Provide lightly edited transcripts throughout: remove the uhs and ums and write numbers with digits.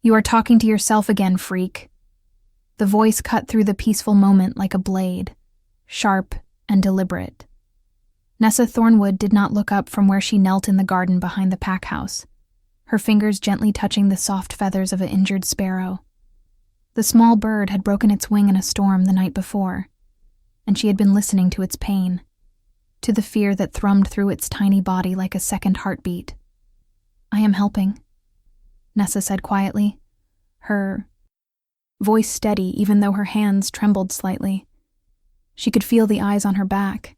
You are talking to yourself again, freak. The voice cut through the peaceful moment like a blade, sharp and deliberate. Nessa Thornwood did not look up from where she knelt in the garden behind the pack house, her fingers gently touching the soft feathers of an injured sparrow. The small bird had broken its wing in a storm the night before, and she had been listening to its pain, to the fear that thrummed through its tiny body like a second heartbeat. "I am helping," Nessa said quietly, her voice steady even though her hands trembled slightly. She could feel the eyes on her back,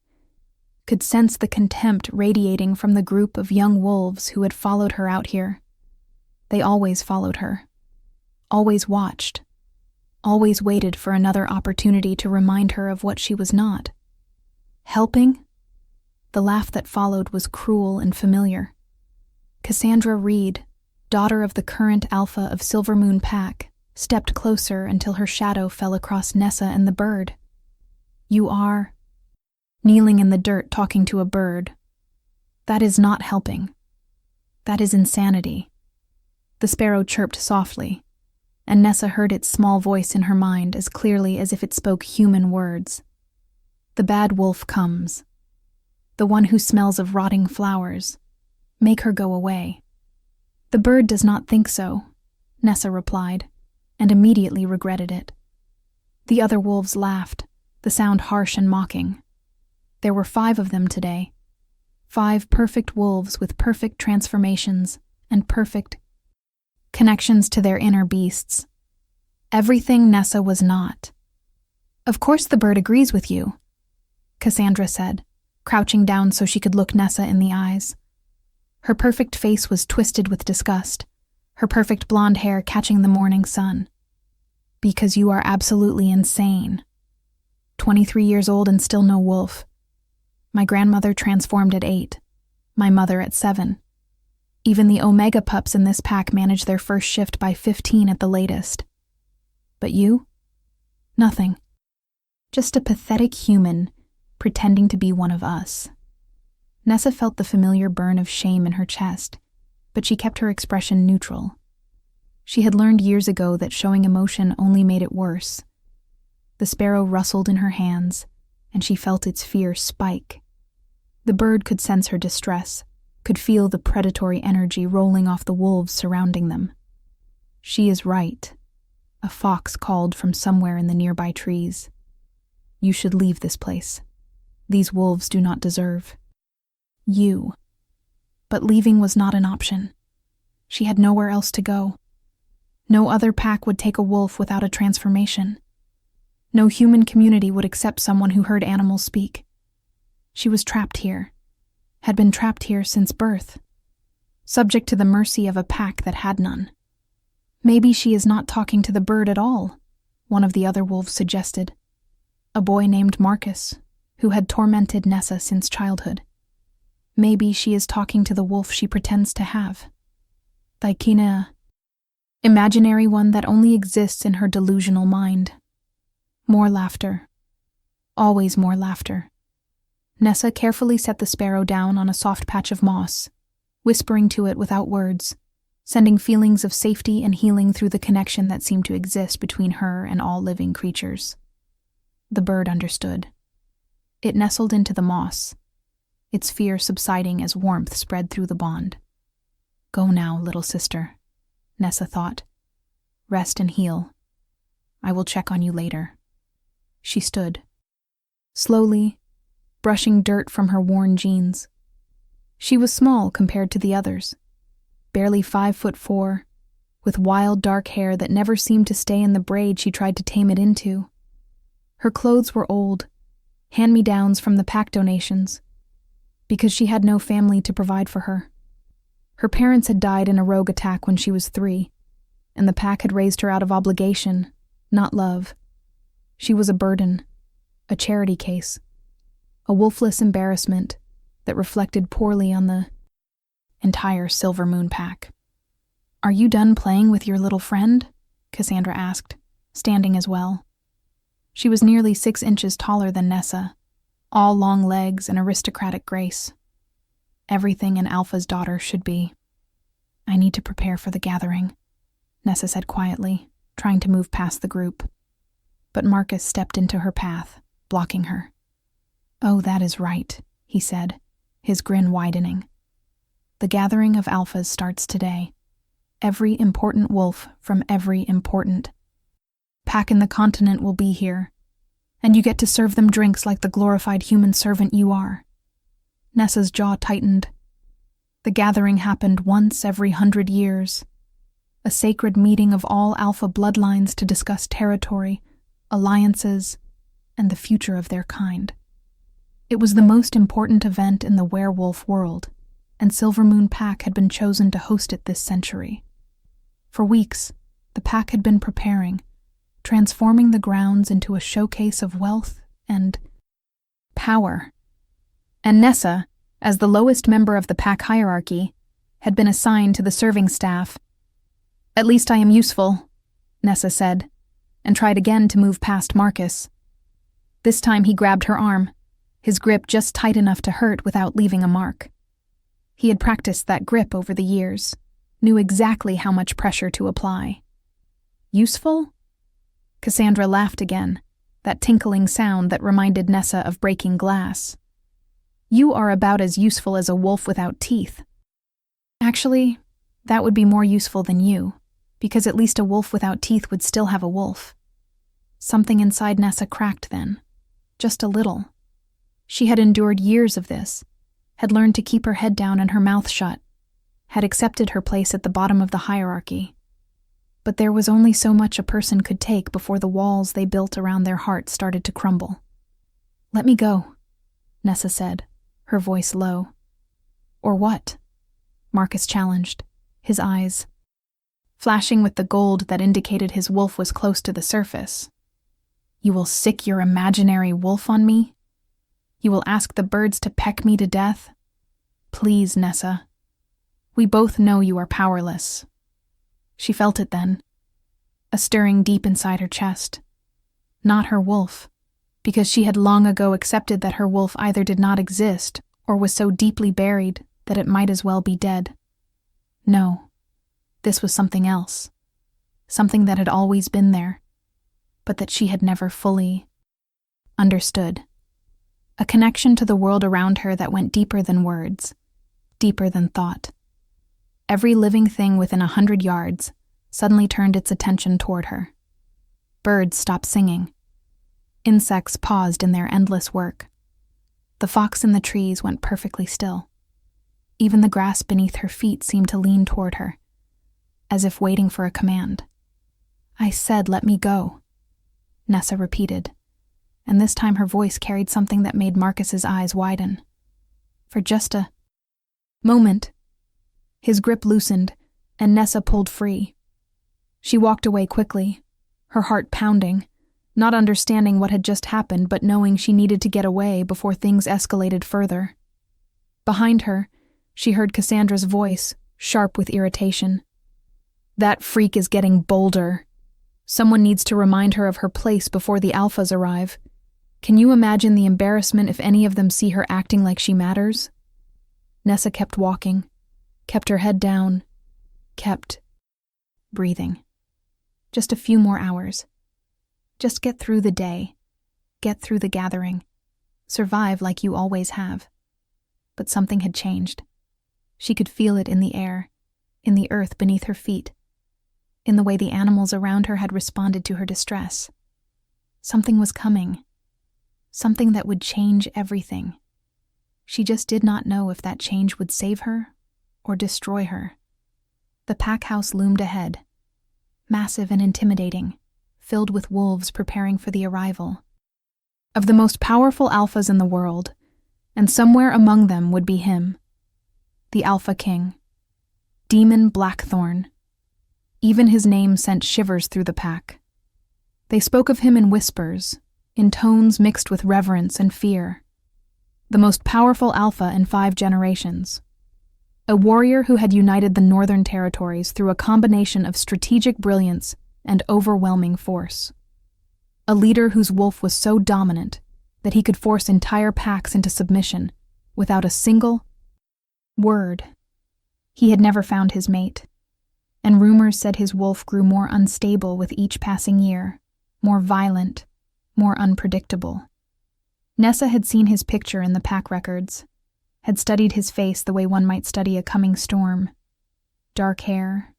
could sense the contempt radiating from the group of young wolves who had followed her out here. They always followed her, always watched, always waited for another opportunity to remind her of what she was not. Helping? The laugh that followed was cruel and familiar. Cassandra Reed, daughter of the current alpha of Silver Moon Pack, stepped closer until her shadow fell across Nessa and the bird. "You are kneeling in the dirt talking to a bird. That is not helping. That is insanity." The sparrow chirped softly, and Nessa heard its small voice in her mind as clearly as if it spoke human words. "The bad wolf comes. The one who smells of rotting flowers. Make her go away." "The bird does not think so," Nessa replied, and immediately regretted it. The other wolves laughed, the sound harsh and mocking. There were 5 of them today. 5 perfect wolves with perfect transformations and perfect connections to their inner beasts. Everything Nessa was not. "Of course the bird agrees with you," Cassandra said, crouching down so she could look Nessa in the eyes. Her perfect face was twisted with disgust, her perfect blonde hair catching the morning sun. "Because you are absolutely insane. 23 years old and still no wolf. My grandmother transformed at 8, my mother at 7. Even the Omega pups in this pack manage their first shift by 15 at the latest. But you? Nothing. Just a pathetic human pretending to be one of us." Nessa felt the familiar burn of shame in her chest, but she kept her expression neutral. She had learned years ago that showing emotion only made it worse. The sparrow rustled in her hands, and she felt its fear spike. The bird could sense her distress, could feel the predatory energy rolling off the wolves surrounding them. "She is right," a fox called from somewhere in the nearby trees. "You should leave this place. These wolves do not deserve you." But leaving was not an option. She had nowhere else to go. No other pack would take a wolf without a transformation. No human community would accept someone who heard animals speak. She was trapped here, had been trapped here since birth, subject to the mercy of a pack that had none. "Maybe she is not talking to the bird at all," one of the other wolves suggested. A boy named Marcus, who had tormented Nessa since childhood. "Maybe she is talking to the wolf she pretends to have. The kinda imaginary one that only exists in her delusional mind." More laughter. Always more laughter. Nessa carefully set the sparrow down on a soft patch of moss, whispering to it without words, sending feelings of safety and healing through the connection that seemed to exist between her and all living creatures. The bird understood. It nestled into the moss, its fear subsiding as warmth spread through the bond. "Go now, little sister," Nessa thought. "Rest and heal. I will check on you later." She stood, slowly, brushing dirt from her worn jeans. She was small compared to the others, barely 5'4", with wild dark hair that never seemed to stay in the braid she tried to tame it into. Her clothes were old, hand-me-downs from the pack donations, because she had no family to provide for her. Her parents had died in a rogue attack when she was 3, and the pack had raised her out of obligation, not love. She was a burden, a charity case, a wolfless embarrassment that reflected poorly on the entire Silver Moon Pack. "Are you done playing with your little friend?" Cassandra asked, standing as well. She was nearly 6 inches taller than Nessa, all long legs and aristocratic grace. Everything an alpha's daughter should be. "I need to prepare for the gathering," Nessa said quietly, trying to move past the group. But Marcus stepped into her path, blocking her. "Oh, that is right," he said, his grin widening. "The gathering of alphas starts today. Every important wolf from every important pack in the continent will be here, and you get to serve them drinks like the glorified human servant you are." Nessa's jaw tightened. The gathering happened once every 100 years, a sacred meeting of all alpha bloodlines to discuss territory, alliances, and the future of their kind. It was the most important event in the werewolf world, and Silvermoon Pack had been chosen to host it this century. For weeks, the pack had been preparing, transforming the grounds into a showcase of wealth and power. And Nessa, as the lowest member of the pack hierarchy, had been assigned to the serving staff. "At least I am useful," Nessa said, and tried again to move past Marcus. This time he grabbed her arm, his grip just tight enough to hurt without leaving a mark. He had practiced that grip over the years, knew exactly how much pressure to apply. "Useful?" Cassandra laughed again, that tinkling sound that reminded Nessa of breaking glass. "You are about as useful as a wolf without teeth. Actually, that would be more useful than you, because at least a wolf without teeth would still have a wolf." Something inside Nessa cracked then, just a little. She had endured years of this, had learned to keep her head down and her mouth shut, had accepted her place at the bottom of the hierarchy. But there was only so much a person could take before the walls they built around their heart started to crumble. "Let me go," Nessa said, her voice low. "Or what?" Marcus challenged, his eyes flashing with the gold that indicated his wolf was close to the surface. "You will sick your imaginary wolf on me? You will ask the birds to peck me to death? Please, Nessa. We both know you are powerless." She felt it then, a stirring deep inside her chest. Not her wolf, because she had long ago accepted that her wolf either did not exist or was so deeply buried that it might as well be dead. No, this was something else, something that had always been there, but that she had never fully understood. A connection to the world around her that went deeper than words, deeper than thought. Every living thing within 100 yards suddenly turned its attention toward her. Birds stopped singing. Insects paused in their endless work. The fox in the trees went perfectly still. Even the grass beneath her feet seemed to lean toward her, as if waiting for a command. "I said, let me go," Nessa repeated, and this time her voice carried something that made Marcus's eyes widen. For just a moment, his grip loosened, and Nessa pulled free. She walked away quickly, her heart pounding, not understanding what had just happened but knowing she needed to get away before things escalated further. Behind her, she heard Cassandra's voice, sharp with irritation. "That freak is getting bolder. Someone needs to remind her of her place before the alphas arrive. Can you imagine the embarrassment if any of them see her acting like she matters?" Nessa kept walking, kept her head down, kept breathing. Just a few more hours. Just get through the day, get through the gathering, survive like you always have. But something had changed. She could feel it in the air, in the earth beneath her feet, in the way the animals around her had responded to her distress. Something was coming. Something that would change everything. She just did not know if that change would save her or destroy her. The pack house loomed ahead, massive and intimidating, filled with wolves preparing for the arrival of the most powerful alphas in the world, and somewhere among them would be him, the Alpha King, Demon Blackthorn. Even his name sent shivers through the pack. They spoke of him in whispers, in tones mixed with reverence and fear. The most powerful alpha in 5 generations. A warrior who had united the Northern Territories through a combination of strategic brilliance and overwhelming force. A leader whose wolf was so dominant that he could force entire packs into submission without a single word. He had never found his mate. and rumors said his wolf grew more unstable with each passing year, more violent, more unpredictable. Nessa had seen his picture in the pack records, had studied his face the way one might study a coming storm. Dark hair,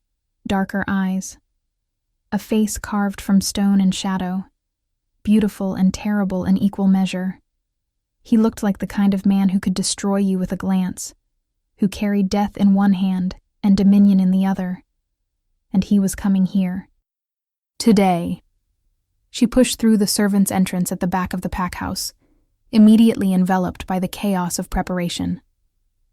darker eyes, a face carved from stone and shadow, beautiful and terrible in equal measure. He looked like the kind of man who could destroy you with a glance, who carried death in one hand and dominion in the other. And he was coming here. Today. She pushed through the servants' entrance at the back of the pack house, immediately enveloped by the chaos of preparation.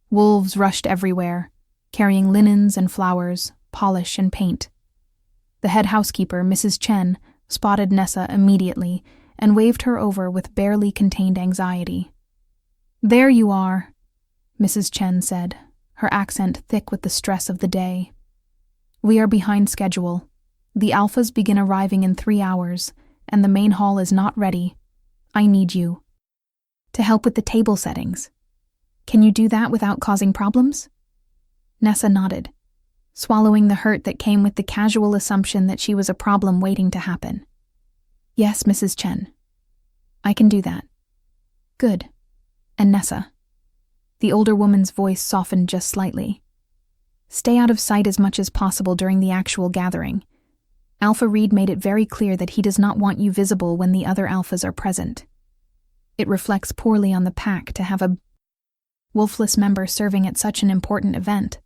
Wolves rushed everywhere, carrying linens and flowers, polish and paint. The head housekeeper, Mrs. Chen, spotted Nessa immediately and waved her over with barely contained anxiety. "There you are," Mrs. Chen said, her accent thick with the stress of the day. "We are behind schedule. The alphas begin arriving in 3 hours, and the main hall is not ready. I need you. To help with the table settings. Can you do that without causing problems?" Nessa nodded, swallowing the hurt that came with the casual assumption that she was a problem waiting to happen. "Yes, Mrs. Chen. I can do that." "Good. And Nessa." The older woman's voice softened just slightly. "Stay out of sight as much as possible during the actual gathering. Alpha Reed made it very clear that he does not want you visible when the other alphas are present. It reflects poorly on the pack to have a wolfless member serving at such an important event."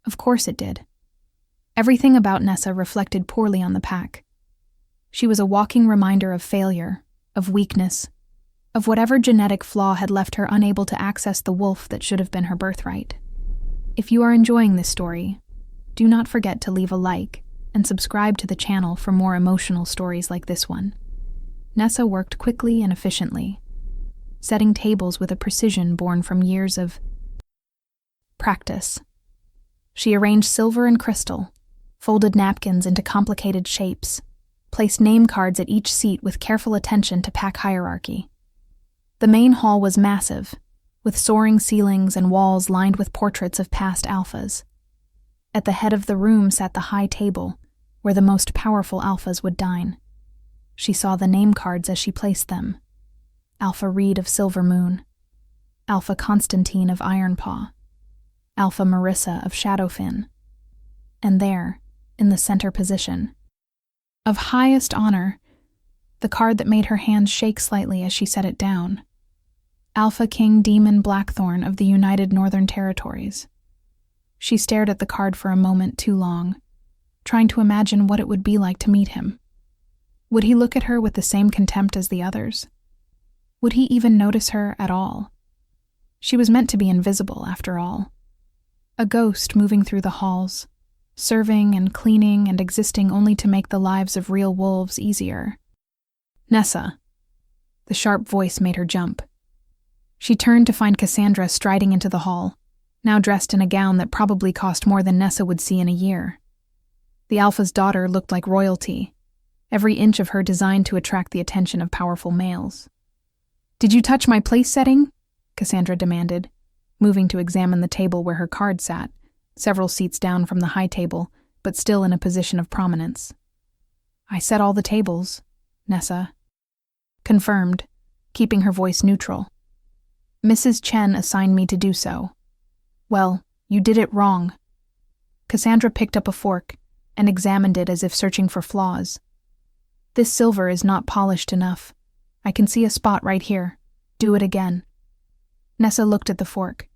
Of course it did. Everything about Nessa reflected poorly on the pack. She was a walking reminder of failure, of weakness, of whatever genetic flaw had left her unable to access the wolf that should have been her birthright. If you are enjoying this story, do not forget to leave a like and subscribe to the channel for more emotional stories like this one. Nessa worked quickly and efficiently, setting tables with a precision born from years of practice. She arranged silver and crystal, folded napkins into complicated shapes, placed name cards at each seat with careful attention to pack hierarchy. The main hall was massive, with soaring ceilings and walls lined with portraits of past alphas. At the head of the room sat the high table, where the most powerful alphas would dine. She saw the name cards as she placed them. Alpha Reed of Silver Moon, Alpha Constantine of Ironpaw, Alpha Marissa of Shadowfin, and there, in the center position, of highest honor, the card that made her hands shake slightly as she set it down, Alpha King Demon Blackthorn of the United Northern Territories. She stared at the card for a moment too long, trying to imagine what it would be like to meet him. Would he look at her with the same contempt as the others? Would he even notice her at all? She was meant to be invisible, after all. A ghost moving through the halls, serving and cleaning and existing only to make the lives of real wolves easier. "Nessa." The sharp voice made her jump. She turned to find Cassandra striding into the hall, now dressed in a gown that probably cost more than Nessa would see in a year. The Alpha's daughter looked like royalty, every inch of her designed to attract the attention of powerful males. "Did you touch my place setting?" Cassandra demanded, moving to examine the table where her card sat, several seats down from the high table, but still in a position of prominence. "I set all the tables," Nessa confirmed, keeping her voice neutral. "Mrs. Chen assigned me to do so." "Well, you did it wrong." Cassandra picked up a fork and examined it as if searching for flaws. "This silver is not polished enough. I can see a spot right here. Do it again." Nessa looked at the fork.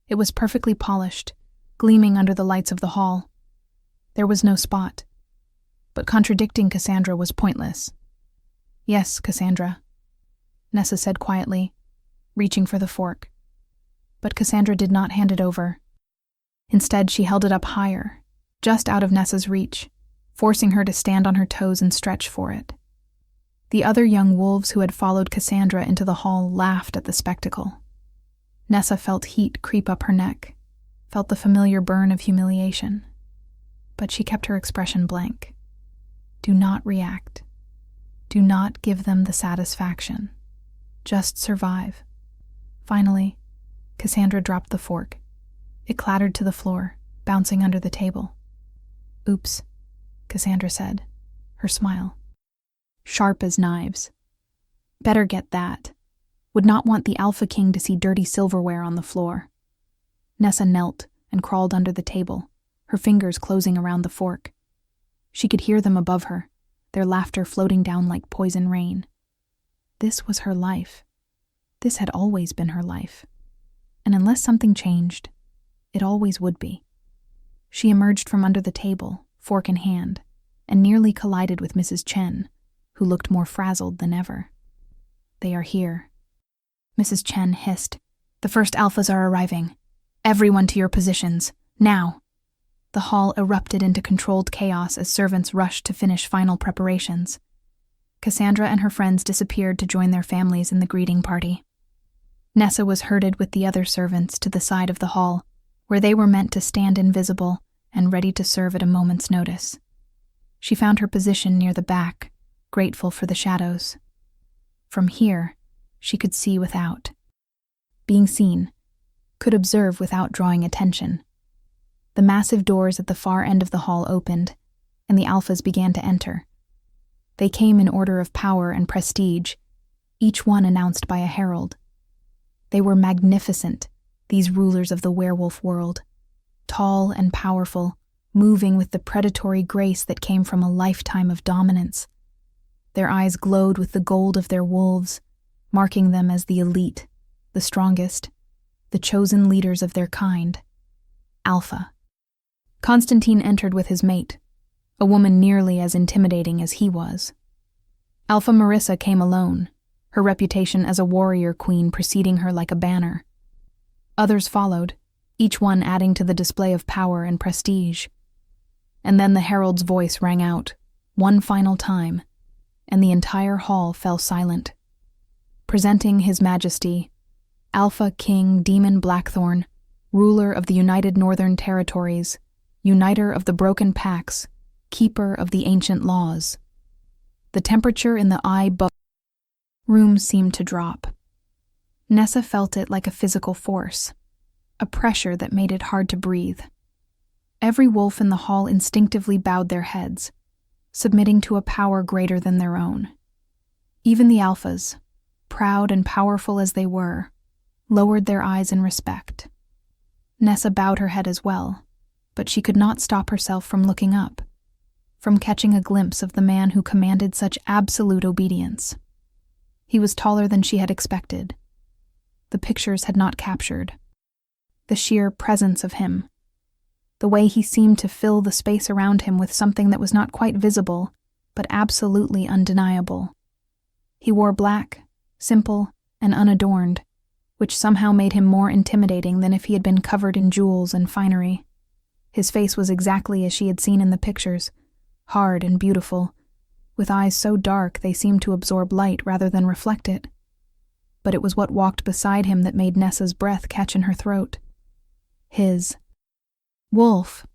It was perfectly polished, gleaming under the lights of the hall. There was no spot. But contradicting Cassandra was pointless. "Yes, Cassandra," Nessa said quietly, reaching for the fork. But Cassandra did not hand it over. Instead, she held it up higher, just out of Nessa's reach, forcing her to stand on her toes and stretch for it. The other young wolves who had followed Cassandra into the hall laughed at the spectacle. Nessa felt heat creep up her neck, felt the familiar burn of humiliation. But she kept her expression blank. Do not react. Do not give them the satisfaction. Just survive. Finally, Cassandra dropped the fork. It clattered to the floor, bouncing under the table. Oops, Cassandra said, her smile. Sharp as knives. Better get that. Would not want the Alpha King to see dirty silverware on the floor. Nessa knelt and crawled under the table, her fingers closing around the fork. She could hear them above her, their laughter floating down like poison rain. This was her life. This had always been her life. And unless something changed, it always would be. She emerged from under the table, fork in hand, and nearly collided with Mrs. Chen, who looked more frazzled than ever. They are here. Mrs. Chen hissed. The first alphas are arriving. Everyone to your positions, now. The hall erupted into controlled chaos as servants rushed to finish final preparations. Cassandra and her friends disappeared to join their families in the greeting party. Nessa was herded with the other servants to the side of the hall, where they were meant to stand invisible and ready to serve at a moment's notice. She found her position near the back, grateful for the shadows. From here, she could see without. Being seen, could observe without drawing attention. The massive doors at the far end of the hall opened, and the alphas began to enter. They came in order of power and prestige, each one announced by a herald. They were magnificent, these rulers of the werewolf world, tall and powerful, moving with the predatory grace that came from a lifetime of dominance. Their eyes glowed with the gold of their wolves, marking them as the elite, the strongest, the chosen leaders of their kind. Alpha. Constantine entered with his mate, a woman nearly as intimidating as he was. Alpha Marissa came alone, her reputation as a warrior queen preceding her like a banner. Others followed, each one adding to the display of power and prestige. And then the herald's voice rang out, one final time, and the entire hall fell silent. Presenting His Majesty, Alpha King Demon Blackthorn, ruler of the United Northern Territories, uniter of the broken packs, keeper of the ancient laws. The temperature in the room seemed to drop. Nessa felt it like a physical force, a pressure that made it hard to breathe. Every wolf in the hall instinctively bowed their heads, submitting to a power greater than their own. Even the alphas, proud and powerful as they were, lowered their eyes in respect. Nessa bowed her head as well, but she could not stop herself from looking up, from catching a glimpse of the man who commanded such absolute obedience. He was taller than she had expected. The pictures had not captured. The sheer presence of him, the way he seemed to fill the space around him with something that was not quite visible, but absolutely undeniable. He wore black, simple, and unadorned, which somehow made him more intimidating than if he had been covered in jewels and finery. His face was exactly as she had seen in the pictures, hard and beautiful, with eyes so dark they seemed to absorb light rather than reflect it. But it was what walked beside him that made Nessa's breath catch in her throat. His wolf.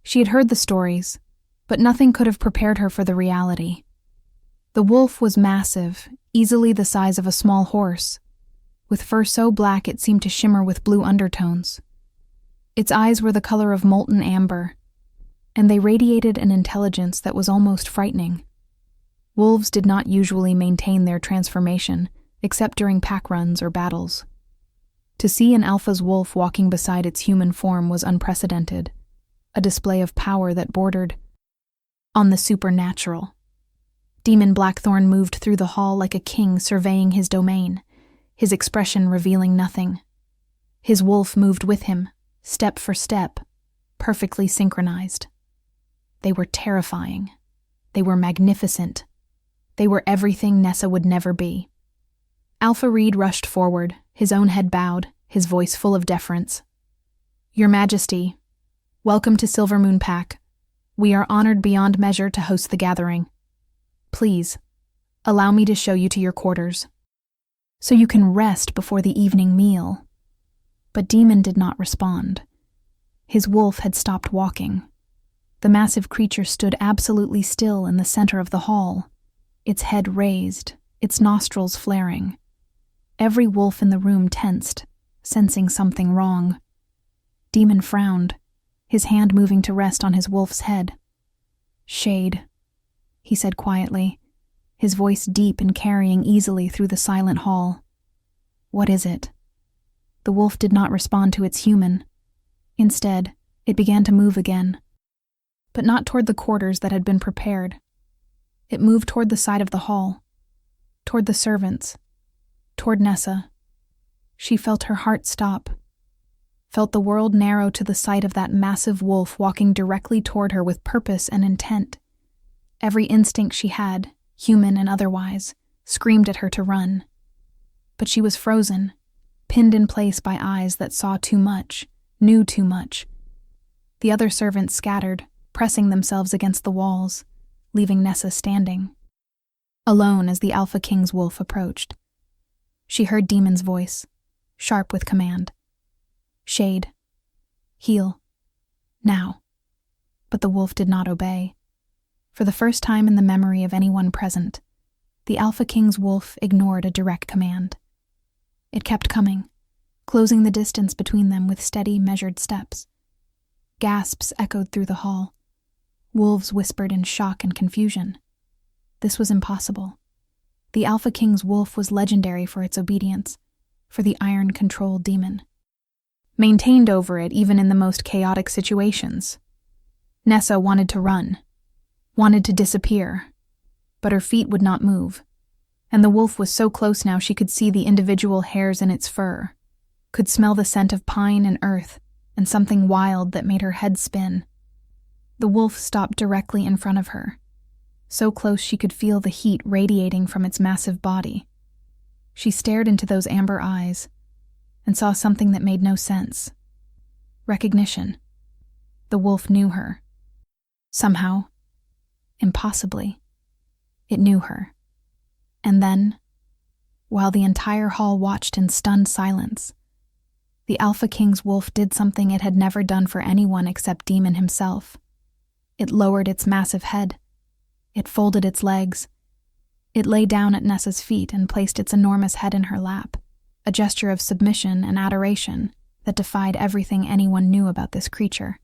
She had heard the stories, but nothing could have prepared her for the reality. The wolf was massive, easily the size of a small horse, with fur so black it seemed to shimmer with blue undertones. Its eyes were the color of molten amber, and they radiated an intelligence that was almost frightening. Wolves did not usually maintain their transformation, except during pack runs or battles. To see an alpha's wolf walking beside its human form was unprecedented, a display of power that bordered on the supernatural. Demon Blackthorn moved through the hall like a king surveying his domain, his expression revealing nothing. His wolf moved with him, step for step, perfectly synchronized. They were terrifying. They were magnificent. They were everything Nessa would never be. Alpha Reed rushed forward, his own head bowed, his voice full of deference. Your Majesty, welcome to Silvermoon Pack. We are honored beyond measure to host the gathering. Please, allow me to show you to your quarters, so you can rest before the evening meal. But Demon did not respond. His wolf had stopped walking. The massive creature stood absolutely still in the center of the hall, its head raised, its nostrils flaring. Every wolf in the room tensed, sensing something wrong. Demon frowned, his hand moving to rest on his wolf's head. "Shade," he said quietly, his voice deep and carrying easily through the silent hall. "What is it?" The wolf did not respond to its human. Instead, it began to move again. But not toward the quarters that had been prepared. It moved toward the side of the hall, toward the servants, toward Nessa. She felt her heart stop, felt the world narrow to the sight of that massive wolf walking directly toward her with purpose and intent. Every instinct she had, human and otherwise, screamed at her to run. But she was frozen, pinned in place by eyes that saw too much, knew too much. The other servants scattered, pressing themselves against the walls, leaving Nessa standing, alone as the Alpha King's wolf approached. She heard Demon's voice, sharp with command. "Shade. Heal. Now." But the wolf did not obey. For the first time in the memory of anyone present, the Alpha King's wolf ignored a direct command. It kept coming, closing the distance between them with steady, measured steps. Gasps echoed through the hall. Wolves whispered in shock and confusion. This was impossible. The Alpha King's wolf was legendary for its obedience, for the iron-controlled demon. Maintained over it even in the most chaotic situations. Nessa wanted to run, wanted to disappear, but her feet would not move, and the wolf was so close now she could see the individual hairs in its fur, could smell the scent of pine and earth, and something wild that made her head spin. The wolf stopped directly in front of her, so close she could feel the heat radiating from its massive body. She stared into those amber eyes and saw something that made no sense. Recognition. The wolf knew her. Somehow, impossibly, it knew her. And then, while the entire hall watched in stunned silence, the Alpha King's wolf did something it had never done for anyone except Demon himself. It lowered its massive head. It folded its legs. It lay down at Nessa's feet and placed its enormous head in her lap, a gesture of submission and adoration that defied everything anyone knew about this creature.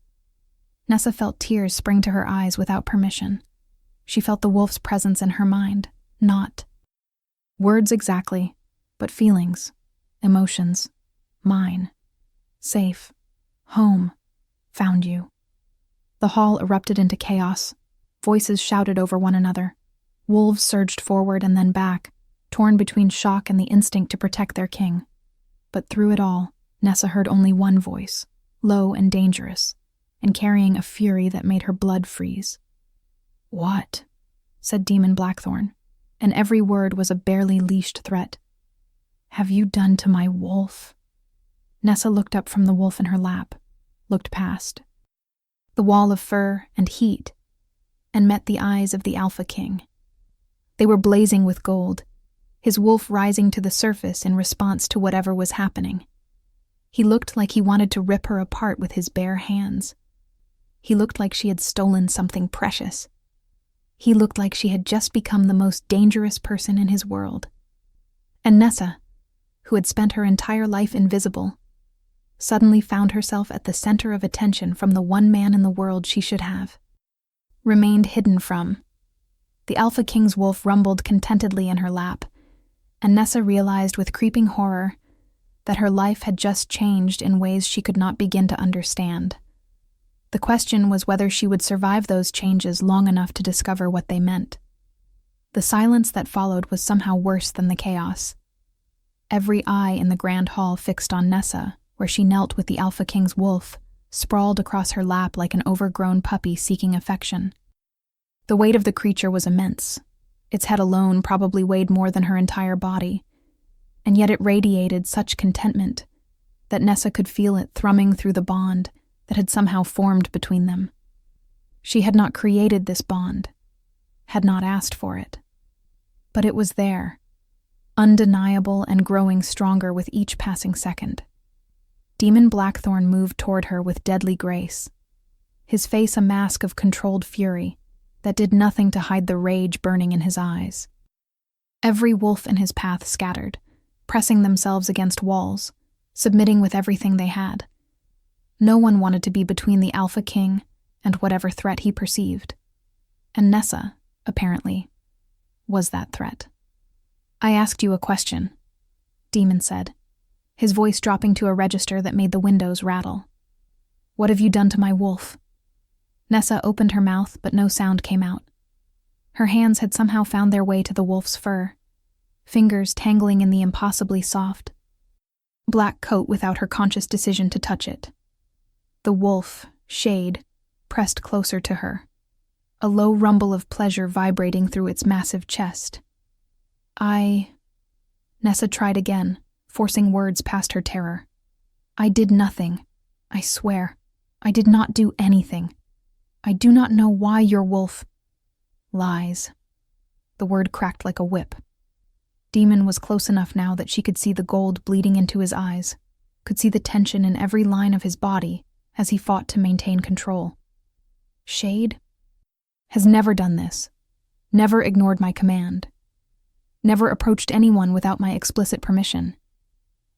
Nessa felt tears spring to her eyes without permission. She felt the wolf's presence in her mind, not words exactly, but feelings, emotions, mine, safe, home, found you. The hall erupted into chaos. Voices shouted over one another. Wolves surged forward and then back, torn between shock and the instinct to protect their king. But through it all, Nessa heard only one voice, low and dangerous, and carrying a fury that made her blood freeze. "What?" said Demon Blackthorn, and every word was a barely leashed threat. "Have you done to my wolf?" Nessa looked up from the wolf in her lap, looked past the wall of fur and heat, and met the eyes of the Alpha King. They were blazing with gold, his wolf rising to the surface in response to whatever was happening. He looked like he wanted to rip her apart with his bare hands. He looked like she had stolen something precious. He looked like she had just become the most dangerous person in his world. And Nessa, who had spent her entire life invisible, suddenly found herself at the center of attention from the one man in the world she should have remained hidden from. The Alpha King's wolf rumbled contentedly in her lap, and Nessa realized with creeping horror that her life had just changed in ways she could not begin to understand. The question was whether she would survive those changes long enough to discover what they meant. The silence that followed was somehow worse than the chaos. Every eye in the grand hall fixed on Nessa, where she knelt with the Alpha King's wolf, sprawled across her lap like an overgrown puppy seeking affection. The weight of the creature was immense. Its head alone probably weighed more than her entire body, and yet it radiated such contentment that Nessa could feel it thrumming through the bond that had somehow formed between them. She had not created this bond, had not asked for it, but it was there, undeniable and growing stronger with each passing second. Demon Blackthorn moved toward her with deadly grace, his face a mask of controlled fury that did nothing to hide the rage burning in his eyes. Every wolf in his path scattered, pressing themselves against walls, submitting with everything they had. No one wanted to be between the Alpha King and whatever threat he perceived. And Nessa, apparently, was that threat. "I asked you a question," Demon said, his voice dropping to a register that made the windows rattle. "What have you done to my wolf?" Nessa opened her mouth, but no sound came out. Her hands had somehow found their way to the wolf's fur, fingers tangling in the impossibly soft black coat without her conscious decision to touch it. The wolf, Shade, pressed closer to her, a low rumble of pleasure vibrating through its massive chest. Nessa tried again, forcing words past her terror. "I did nothing. I swear. I did not do anything. I do not know why your wolf—" "Lies." The word cracked like a whip. Demon was close enough now that she could see the gold bleeding into his eyes, could see the tension in every line of his body as he fought to maintain control. "Shade has never done this, never ignored my command, never approached anyone without my explicit permission.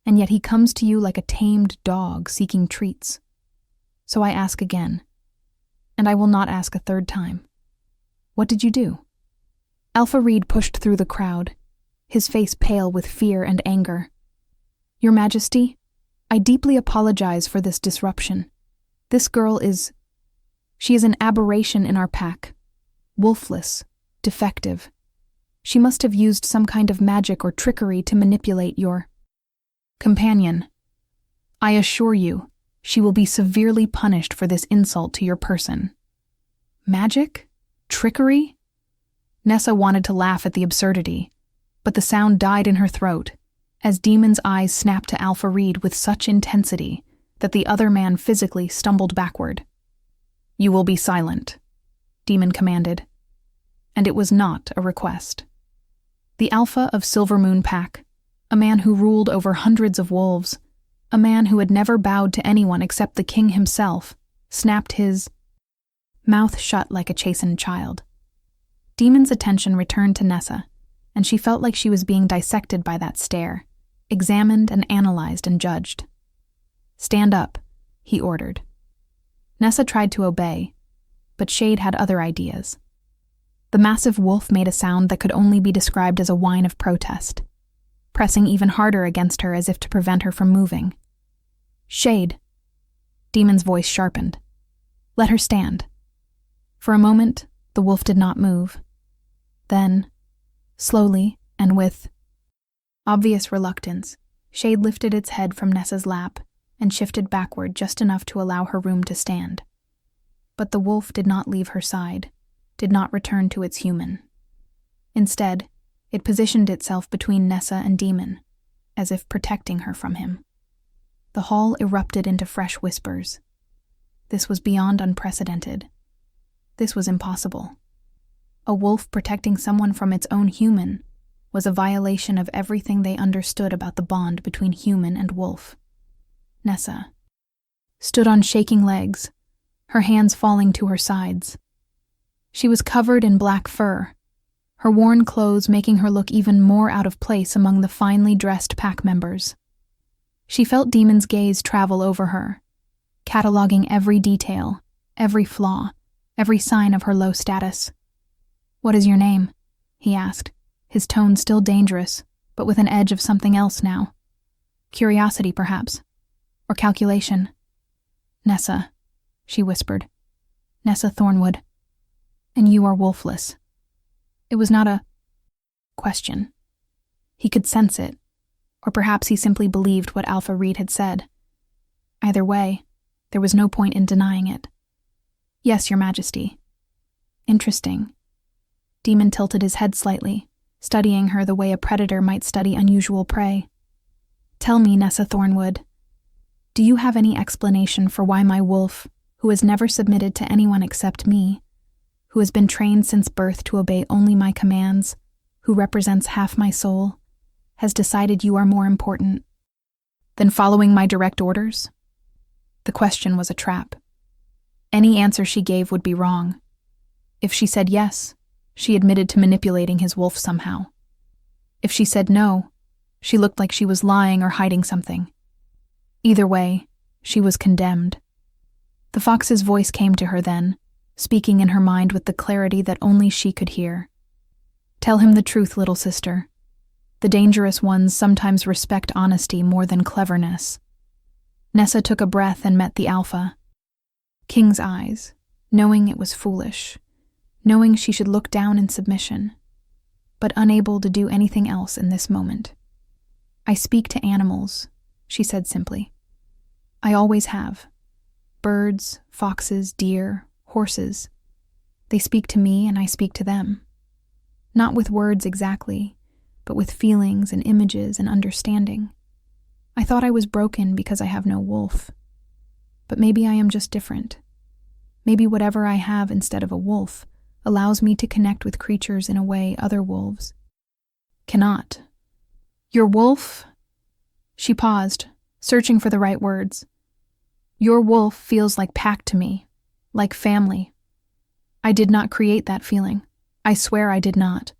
And yet he comes to you like a tamed dog seeking treats. So I ask again, and I will not ask a third time. What did you do?" Alpha Reed pushed through the crowd, his face pale with fear and anger. "Your Majesty, I deeply apologize for this disruption. This girl she is an aberration in our pack, wolfless, defective. She must have used some kind of magic or trickery to manipulate your companion. I assure you, she will be severely punished for this insult to your person." Magic? Trickery? Nessa wanted to laugh at the absurdity, but the sound died in her throat as Demon's eyes snapped to Alpha Reed with such intensity that the other man physically stumbled backward. "You will be silent," Demon commanded. And it was not a request. The Alpha of Silver Moon Pack, a man who ruled over hundreds of wolves, a man who had never bowed to anyone except the king himself, snapped his mouth shut like a chastened child. Demon's attention returned to Nessa, and she felt like she was being dissected by that stare, examined and analyzed and judged. "Stand up," he ordered. Nessa tried to obey, but Shade had other ideas. The massive wolf made a sound that could only be described as a whine of protest, pressing even harder against her as if to prevent her from moving. "Shade." Demon's voice sharpened. "Let her stand." For a moment, the wolf did not move. Then, slowly and with obvious reluctance, Shade lifted its head from Nessa's lap and shifted backward just enough to allow her room to stand. But the wolf did not leave her side, did not return to its human. Instead, it positioned itself between Nessa and Demon, as if protecting her from him. The hall erupted into fresh whispers. This was beyond unprecedented. This was impossible. A wolf protecting someone from its own human was a violation of everything they understood about the bond between human and wolf. Nessa stood on shaking legs, her hands falling to her sides. She was covered in black fur, her worn clothes making her look even more out of place among the finely dressed pack members. She felt Demon's gaze travel over her, cataloging every detail, every flaw, every sign of her low status. "What is your name?" he asked, his tone still dangerous, but with an edge of something else now. Curiosity, perhaps, or calculation. "Nessa," she whispered. "Nessa Thornwood. And you are wolfless." It was not a question. He could sense it, or perhaps he simply believed what Alpha Reed had said. Either way, there was no point in denying it. "Yes, Your Majesty." "Interesting." Demon tilted his head slightly, studying her the way a predator might study unusual prey. "Tell me, Nessa Thornwood, do you have any explanation for why my wolf, who has never submitted to anyone except me, who has been trained since birth to obey only my commands, who represents half my soul, has decided you are more important than following my direct orders?" The question was a trap. Any answer she gave would be wrong. If she said yes, she admitted to manipulating his wolf somehow. If she said no, she looked like she was lying or hiding something. Either way, she was condemned. The fox's voice came to her then, speaking in her mind with the clarity that only she could hear. "Tell him the truth, little sister. The dangerous ones sometimes respect honesty more than cleverness." Nessa took a breath and met the Alpha. King's eyes, knowing it was foolish, knowing she should look down in submission, but unable to do anything else in this moment. "I speak to animals," she said simply. "I always have. Birds, foxes, deer, horses. They speak to me and I speak to them. Not with words exactly, but with feelings and images and understanding. I thought I was broken because I have no wolf. But maybe I am just different. Maybe whatever I have instead of a wolf allows me to connect with creatures in a way other wolves cannot." "Your wolf?" She paused, searching for the right words. "Your wolf feels like pack to me, like family. I did not create that feeling. I swear I did not.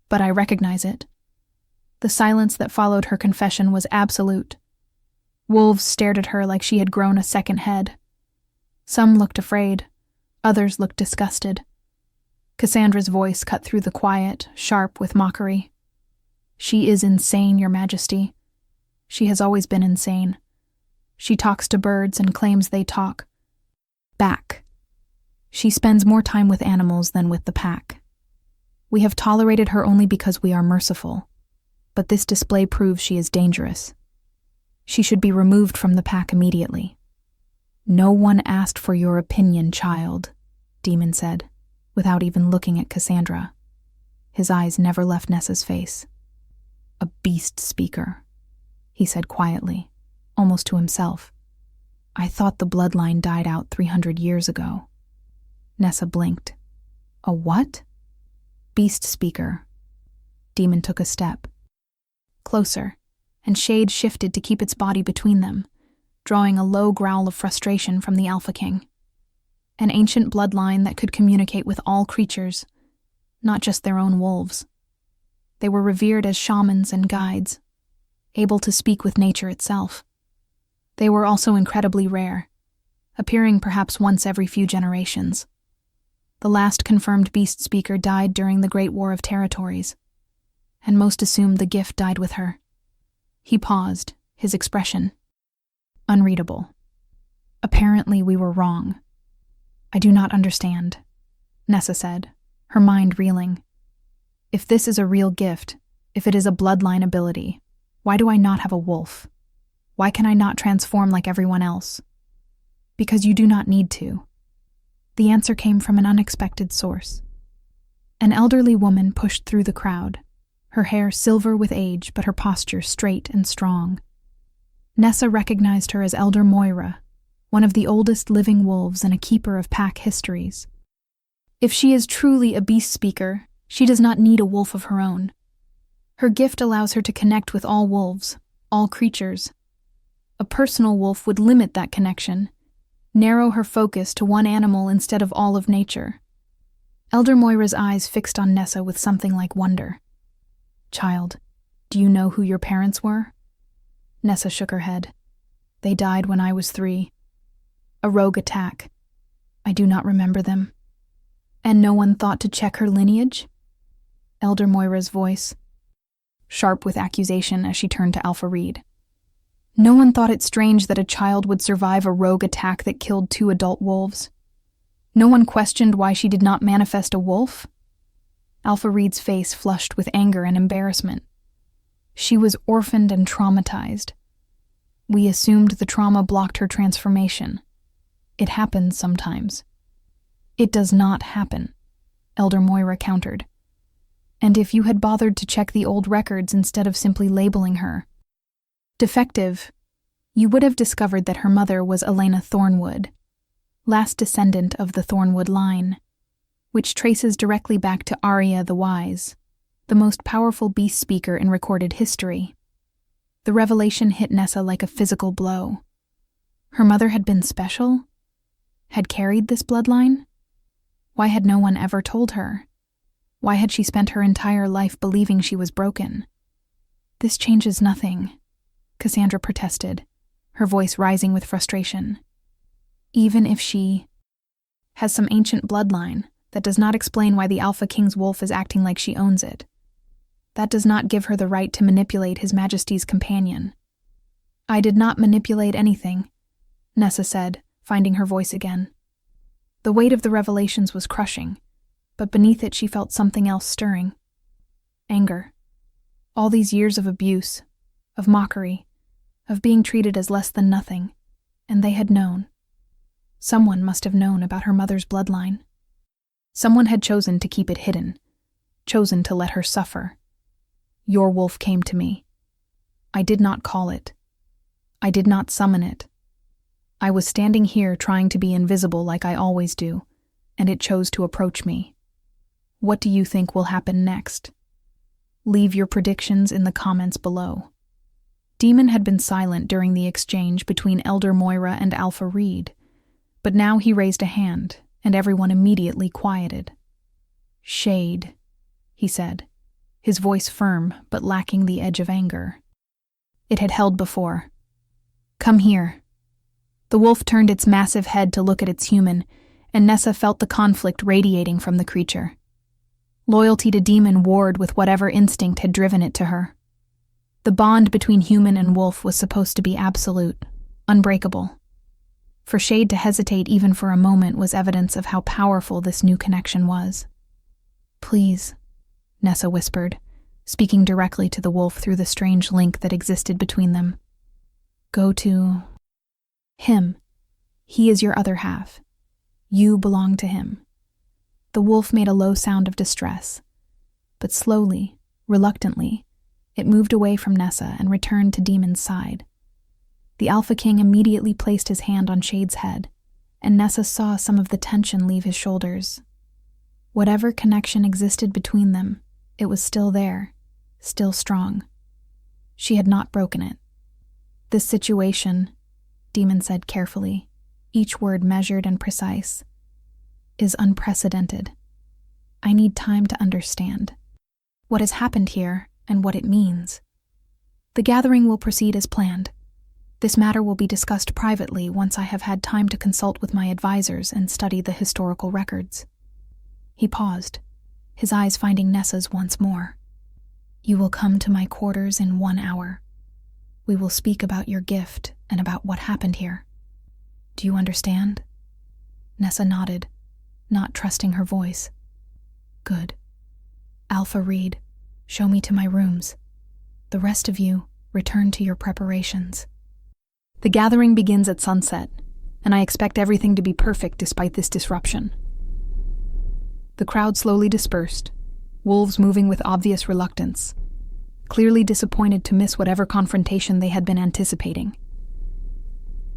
But I recognize it." The silence that followed her confession was absolute. Wolves stared at her like she had grown a second head. Some looked afraid, others looked disgusted. Cassandra's voice cut through the quiet, sharp with mockery. "She is insane, Your Majesty. She has always been insane. She talks to birds and claims they talk back. She spends more time with animals than with the pack. We have tolerated her only because we are merciful, but this display proves she is dangerous. She should be removed from the pack immediately." "No one asked for your opinion, child," Demon said, without even looking at Cassandra. His eyes never left Nessa's face. "A beast speaker," he said quietly, almost to himself. "I thought the bloodline died out 300 years ago." Nessa blinked. "A what?" "Beast speaker." Demon took a step. Closer, and shade shifted to keep its body between them, drawing a low growl of frustration from the Alpha King. An ancient bloodline that could communicate with all creatures, not just their own wolves. They were revered as shamans and guides, able to speak with nature itself. They were also incredibly rare, appearing perhaps once every few generations. The last confirmed beast speaker died during the Great War of Territories, and most assumed the gift died with her. He paused, his expression unreadable. "Apparently we were wrong." "I do not understand," Nessa said, her mind reeling. "If this is a real gift, if it is a bloodline ability, why do I not have a wolf? Why can I not transform like everyone else?" "Because you do not need to." The answer came from an unexpected source. An elderly woman pushed through the crowd, her hair silver with age but her posture straight and strong. Nessa recognized her as Elder Moira, one of the oldest living wolves and a keeper of pack histories. If she is truly a beast speaker, she does not need a wolf of her own. Her gift allows her to connect with all wolves, all creatures. A personal wolf would limit that connection, narrow her focus to one animal instead of all of nature. Elder Moira's eyes fixed on Nessa with something like wonder. "Child, do you know who your parents were?" Nessa shook her head. "They died when I was 3. A rogue attack. I do not remember them." "And no one thought to check her lineage?" Elder Moira's voice, sharp with accusation as she turned to Alpha Reed. "No one thought it strange that a child would survive a rogue attack that killed 2 adult wolves? No one questioned why she did not manifest a wolf?" Alpha Reed's face flushed with anger and embarrassment. She was orphaned and traumatized. We assumed the trauma blocked her transformation. It happens sometimes. "It does not happen," Elder Moira countered. "And if you had bothered to check the old records instead of simply labeling her defective, you would have discovered that her mother was Elena Thornwood, last descendant of the Thornwood line, which traces directly back to Arya the Wise, the most powerful beast speaker in recorded history. The revelation hit Nessa like a physical blow. Her mother had been special? Had carried this bloodline? Why had no one ever told her? Why had she spent her entire life believing she was broken? "This changes nothing," Cassandra protested, her voice rising with frustration. "Even if she has some ancient bloodline that does not explain why the Alpha King's wolf is acting like she owns it. That does not give her the right to manipulate His Majesty's companion. I did not manipulate anything, Nessa said, finding her voice again. The weight of the revelations was crushing, but beneath it she felt something else stirring. Anger. All these years of abuse, of mockery, of being treated as less than nothing, and they had known. Someone must have known about her mother's bloodline. Someone had chosen to keep it hidden, chosen to let her suffer. Your wolf came to me. I did not call it. I did not summon it. I was standing here trying to be invisible like I always do, and it chose to approach me. What do you think will happen next? Leave your predictions in the comments below. Demon had been silent during the exchange between Elder Moira and Alpha Reed, but now he raised a hand, and everyone immediately quieted. Shade, he said, his voice firm but lacking the edge of anger. It had held before. Come here. The wolf turned its massive head to look at its human, and Nessa felt the conflict radiating from the creature. Loyalty to Demon warred with whatever instinct had driven it to her. The bond between human and wolf was supposed to be absolute, unbreakable. For Shade to hesitate even for a moment was evidence of how powerful this new connection was. Please, Nessa whispered, speaking directly to the wolf through the strange link that existed between them. Go to him. He is your other half. You belong to him. The wolf made a low sound of distress, but slowly, reluctantly, it moved away from Nessa and returned to Demon's side. The Alpha King immediately placed his hand on Shade's head, and Nessa saw some of the tension leave his shoulders. Whatever connection existed between them, it was still there, still strong. She had not broken it. This situation, Demon said carefully, each word measured and precise, is unprecedented. I need time to understand what has happened here and what it means. The gathering will proceed as planned. This matter will be discussed privately once I have had time to consult with my advisors and study the historical records. He paused, his eyes finding Nessa's once more. You will come to my quarters in 1 hour. We will speak about your gift and about what happened here. Do you understand? Nessa nodded, not trusting her voice. Good. Alpha Reed, show me to my rooms. The rest of you, return to your preparations. The gathering begins at sunset, and I expect everything to be perfect despite this disruption. The crowd slowly dispersed, wolves moving with obvious reluctance, clearly disappointed to miss whatever confrontation they had been anticipating.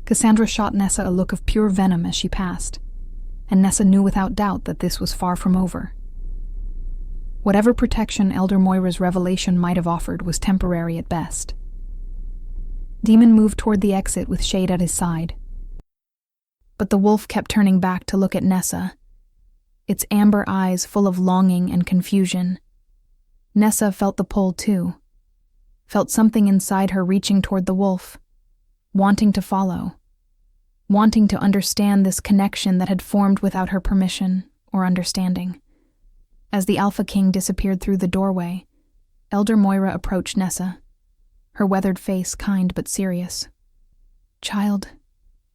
Cassandra shot Nessa a look of pure venom as she passed, and Nessa knew without doubt that this was far from over. Whatever protection Elder Moira's revelation might have offered was temporary at best. Demon moved toward the exit with Shade at his side. But the wolf kept turning back to look at Nessa, its amber eyes full of longing and confusion. Nessa felt the pull too, felt something inside her reaching toward the wolf, wanting to follow, wanting to understand this connection that had formed without her permission or understanding. As the Alpha King disappeared through the doorway, Elder Moira approached Nessa, her weathered face kind but serious. Child,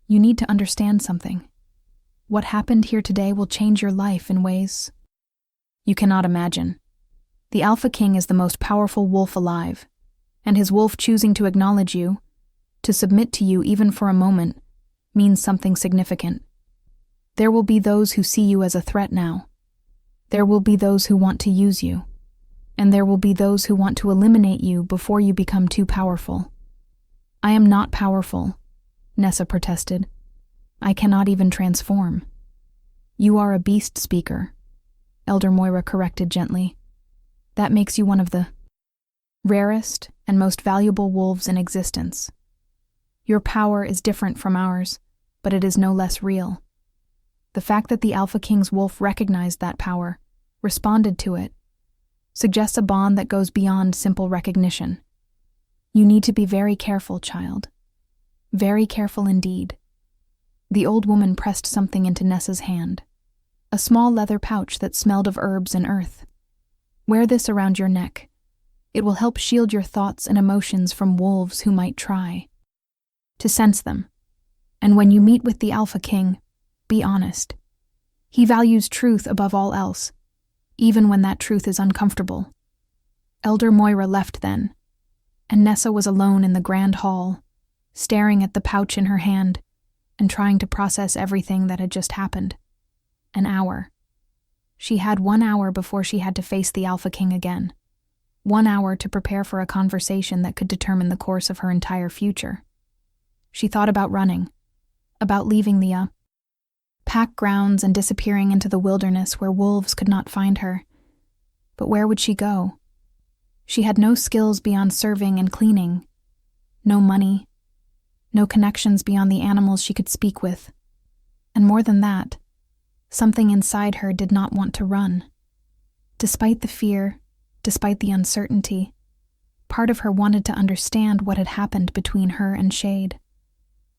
you need to understand something. What happened here today will change your life in ways you cannot imagine. The Alpha King is the most powerful wolf alive, and his wolf choosing to acknowledge you, to submit to you even for a moment, means something significant. There will be those who see you as a threat now. There will be those who want to use you. And there will be those who want to eliminate you before you become too powerful. I am not powerful, Nessa protested. I cannot even transform. You are a beast speaker, Elder Moira corrected gently. That makes you one of the rarest and most valuable wolves in existence. Your power is different from ours, but it is no less real. The fact that the Alpha King's wolf recognized that power, responded to it, suggests a bond that goes beyond simple recognition. You need to be very careful, child. Very careful indeed. The old woman pressed something into Nessa's hand, a small leather pouch that smelled of herbs and earth. Wear this around your neck. It will help shield your thoughts and emotions from wolves who might try to sense them. And when you meet with the Alpha King, be honest. He values truth above all else, even when that truth is uncomfortable. Elder Moira left then, and Nessa was alone in the grand hall, staring at the pouch in her hand and trying to process everything that had just happened. An hour. She had 1 hour before she had to face the Alpha King again. 1 hour to prepare for a conversation that could determine the course of her entire future. She thought about running, about leaving the pack grounds and disappearing into the wilderness where wolves could not find her. But where would she go? She had no skills beyond serving and cleaning, no money, no connections beyond the animals she could speak with. And more than that, something inside her did not want to run. Despite the fear, despite the uncertainty, part of her wanted to understand what had happened between her and Shade,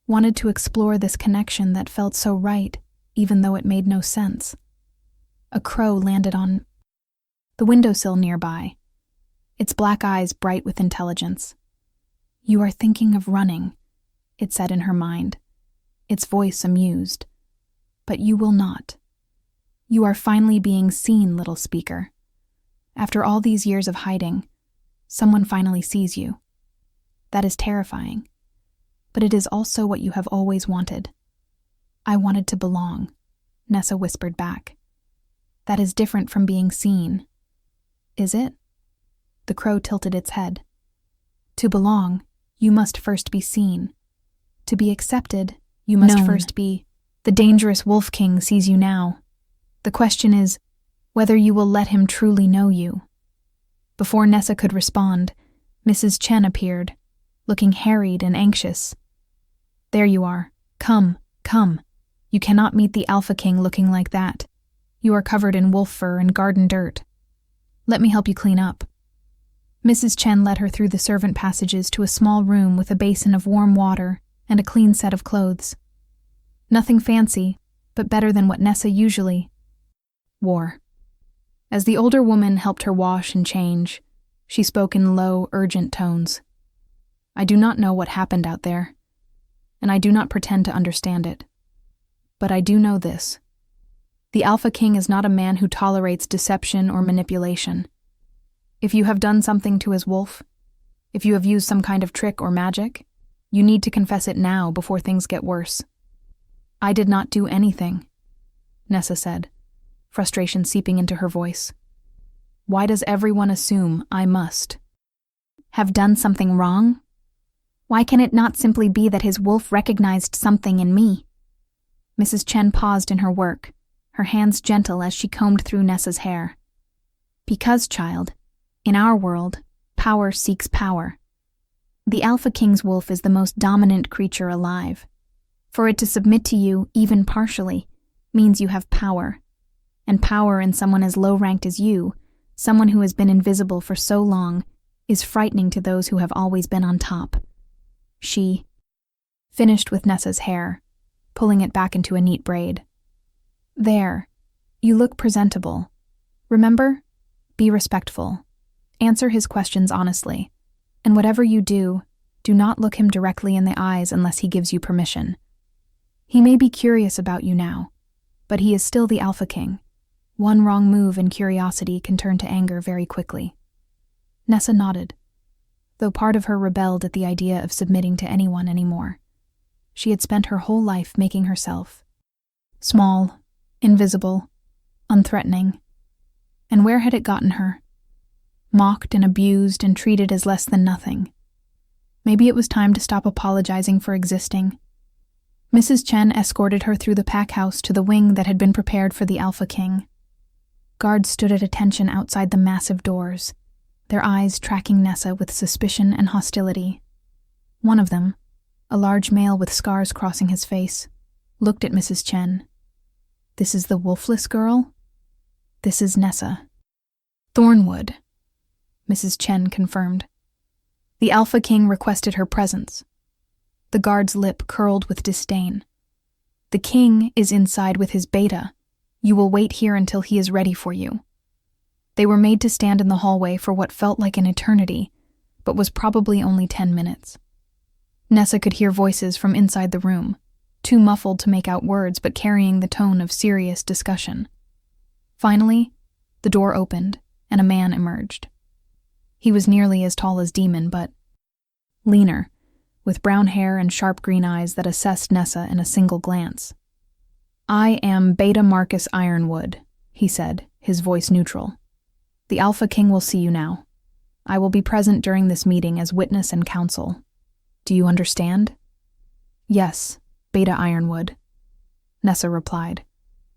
wanted to explore this connection that felt so right, even though it made no sense. A crow landed on the windowsill nearby, its black eyes bright with intelligence. "You are thinking of running," it said in her mind, its voice amused. "But you will not. You are finally being seen, little speaker. After all these years of hiding, someone finally sees you. That is terrifying, but it is also what you have always wanted." "I wanted to belong," Nessa whispered back. "That is different from being seen." "Is it?" The crow tilted its head. "To belong, you must first be seen. To be accepted, you must first be. The dangerous Wolf King sees you now. The question is whether you will let him truly know you." Before Nessa could respond, Mrs. Chen appeared, looking harried and anxious. "There you are. Come, come. You cannot meet the Alpha King looking like that. You are covered in wolf fur and garden dirt. Let me help you clean up." Mrs. Chen led her through the servant passages to a small room with a basin of warm water and a clean set of clothes. Nothing fancy, but better than what Nessa usually wore. As the older woman helped her wash and change, she spoke in low, urgent tones. "I do not know what happened out there, and I do not pretend to understand it. But I do know this. The Alpha King is not a man who tolerates deception or manipulation. If you have done something to his wolf, if you have used some kind of trick or magic, you need to confess it now before things get worse." "I did not do anything," Nessa said, frustration seeping into her voice. "Why does everyone assume I must have done something wrong? Why can it not simply be that his wolf recognized something in me?" Mrs. Chen paused in her work, her hands gentle as she combed through Nessa's hair. "Because, child, in our world, power seeks power. The Alpha King's wolf is the most dominant creature alive. For it to submit to you, even partially, means you have power. And power in someone as low-ranked as you, someone who has been invisible for so long, is frightening to those who have always been on top." She finished with Nessa's hair, pulling it back into a neat braid. "There, you look presentable. Remember, be respectful. Answer his questions honestly. And whatever you do, do not look him directly in the eyes unless he gives you permission. He may be curious about you now, but he is still the Alpha King. One wrong move in curiosity can turn to anger very quickly." Nessa nodded, though part of her rebelled at the idea of submitting to anyone anymore. She had spent her whole life making herself small, invisible, unthreatening. And where had it gotten her? Mocked and abused and treated as less than nothing. Maybe it was time to stop apologizing for existing. Mrs. Chen escorted her through the pack house to the wing that had been prepared for the Alpha King. Guards stood at attention outside the massive doors, their eyes tracking Nessa with suspicion and hostility. One of them, a large male with scars crossing his face, looked at Mrs. Chen. "This is the wolfless girl?" "This is Nessa." "Thornwood," Mrs. Chen confirmed. The Alpha King requested her presence. The guard's lip curled with disdain. "The king is inside with his beta. You will wait here until he is ready for you." They were made to stand in the hallway for what felt like an eternity, but was probably only 10 minutes. Nessa could hear voices from inside the room, too muffled to make out words but carrying the tone of serious discussion. Finally, the door opened and a man emerged. He was nearly as tall as Demon, but leaner, with brown hair and sharp green eyes that assessed Nessa in a single glance. "I am Beta Marcus Ironwood," he said, his voice neutral. "The Alpha King will see you now. I will be present during this meeting as witness and counsel. Do you understand?" "Yes, Beta Ironwood," Nessa replied,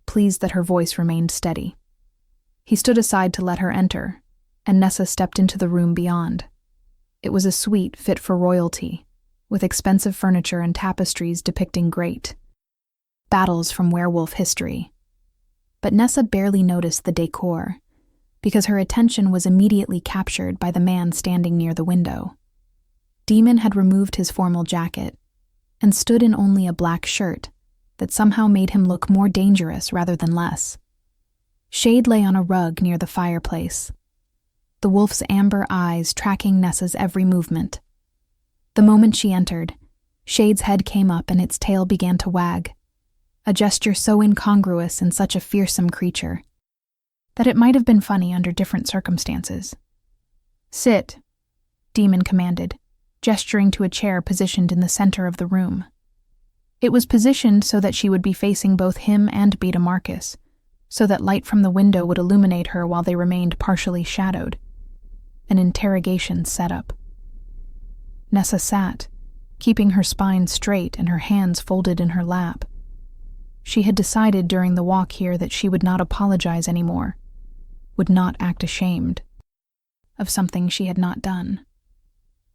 pleased that her voice remained steady. He stood aside to let her enter, and Nessa stepped into the room beyond. It was a suite fit for royalty, with expensive furniture and tapestries depicting great battles from werewolf history. But Nessa barely noticed the decor, because her attention was immediately captured by the man standing near the window. Demon had removed his formal jacket and stood in only a black shirt that somehow made him look more dangerous rather than less. Shade lay on a rug near the fireplace, the wolf's amber eyes tracking Nessa's every movement. The moment she entered, Shade's head came up and its tail began to wag, a gesture so incongruous in such a fearsome creature that it might have been funny under different circumstances. "Sit," Demon commanded, gesturing to a chair positioned in the center of the room. It was positioned so that she would be facing both him and Beta Marcus, so that light from the window would illuminate her while they remained partially shadowed. An interrogation setup. Nessa sat, keeping her spine straight and her hands folded in her lap. She had decided during the walk here that she would not apologize anymore, would not act ashamed of something she had not done.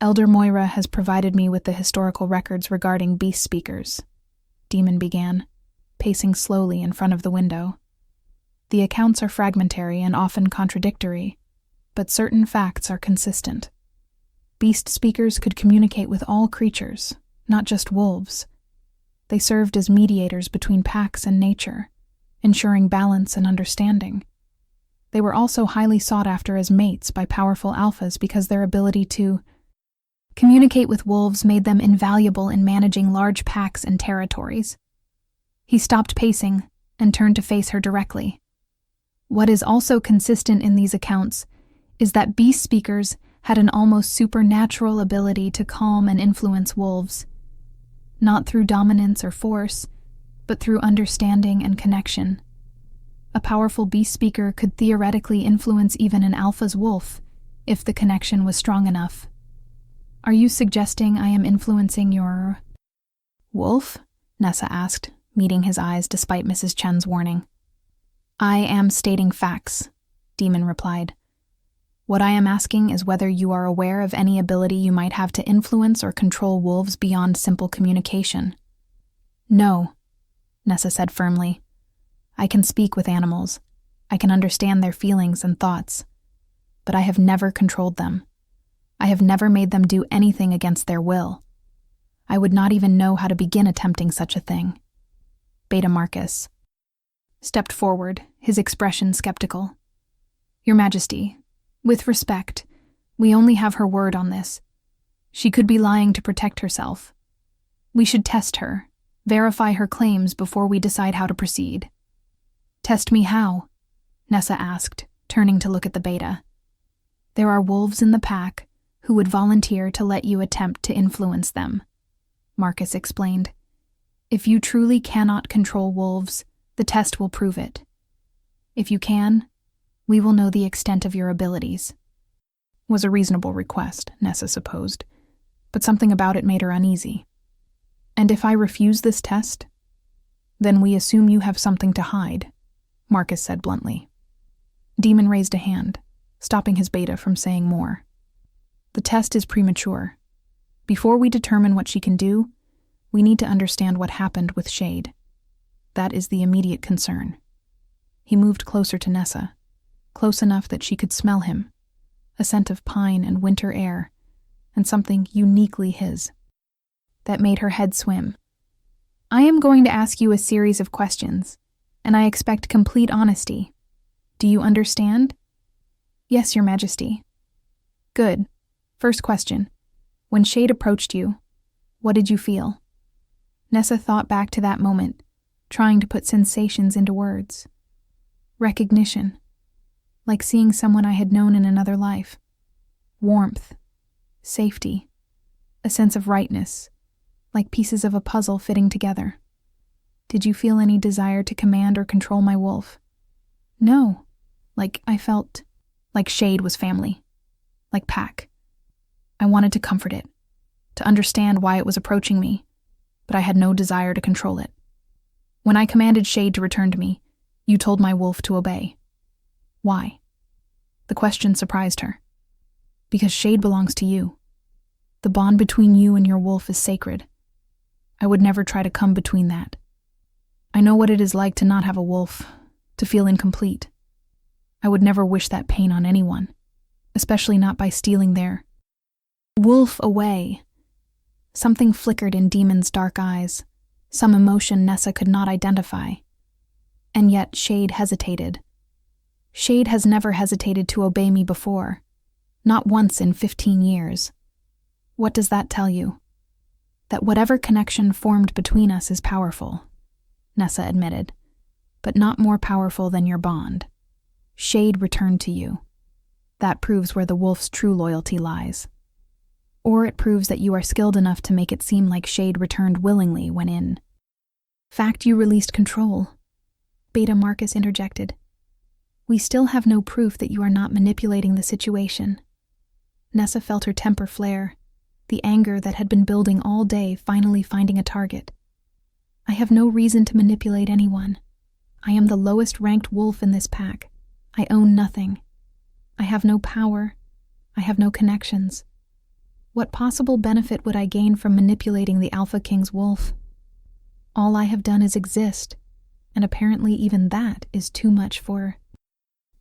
"Elder Moira has provided me with the historical records regarding beast speakers," Demon began, pacing slowly in front of the window. "The accounts are fragmentary and often contradictory, but certain facts are consistent. Beast speakers could communicate with all creatures, not just wolves. They served as mediators between packs and nature, ensuring balance and understanding. They were also highly sought after as mates by powerful alphas because their ability to communicate with wolves made them invaluable in managing large packs and territories." He stopped pacing and turned to face her directly. "What is also consistent in these accounts is that beast speakers had an almost supernatural ability to calm and influence wolves, not through dominance or force, but through understanding and connection. A powerful beast speaker could theoretically influence even an alpha's wolf, if the connection was strong enough. Are you suggesting I am influencing your wolf?" Nessa asked, meeting his eyes despite Mrs. Chen's warning. "I am stating facts," Demon replied. "What I am asking is whether you are aware of any ability you might have to influence or control wolves beyond simple communication." "No," Nessa said firmly. "I can speak with animals. I can understand their feelings and thoughts. But I have never controlled them. I have never made them do anything against their will. I would not even know how to begin attempting such a thing." Beta Marcus stepped forward, his expression skeptical. "Your Majesty, with respect, we only have her word on this. She could be lying to protect herself. We should test her, verify her claims before we decide how to proceed." "Test me how?" Nessa asked, turning to look at the beta. "There are wolves in the pack who would volunteer to let you attempt to influence them," Marcus explained. "If you truly cannot control wolves, the test will prove it. If you can, we will know the extent of your abilities." Was a reasonable request, Nessa supposed, but something about it made her uneasy. "And if I refuse this test? Then we assume you have something to hide," Marcus said bluntly. Demon raised a hand, stopping his beta from saying more. "The test is premature. Before we determine what she can do, we need to understand what happened with Shade. That is the immediate concern." He moved closer to Nessa, close enough that she could smell him, a scent of pine and winter air, and something uniquely his. That made her head swim. "I am going to ask you a series of questions, and I expect complete honesty. Do you understand?" "Yes, Your Majesty." "Good. First question. When Shade approached you, what did you feel?" Nessa thought back to that moment, trying to put sensations into words. Recognition. Like seeing someone I had known in another life. Warmth. Safety. A sense of rightness, like pieces of a puzzle fitting together. "Did you feel any desire to command or control my wolf?" "No. I felt like Shade was family. Like pack. I wanted to comfort it, to understand why it was approaching me, but I had no desire to control it. When I commanded Shade to return to me, you told my wolf to obey. Why?" The question surprised her. "Because Shade belongs to you. The bond between you and your wolf is sacred. I would never try to come between that. I know what it is like to not have a wolf, to feel incomplete. I would never wish that pain on anyone, especially not by stealing their wolf away." Something flickered in Demon's dark eyes, some emotion Nessa could not identify. And yet Shade hesitated. Shade has never hesitated to obey me before, not once in 15 years. What does that tell you? That whatever connection formed between us is powerful, Nessa admitted, but not more powerful than your bond. Shade returned to you. That proves where the wolf's true loyalty lies. Or it proves that you are skilled enough to make it seem like Shade returned willingly when in fact you released control. Beta Marcus interjected. "We still have no proof that you are not manipulating the situation." Nessa felt her temper flare, the anger that had been building all day finally finding a target. "I have no reason to manipulate anyone. I am the lowest ranked wolf in this pack. I own nothing. I have no power. I have no connections. What possible benefit would I gain from manipulating the Alpha King's wolf? All I have done is exist, and apparently even that is too much for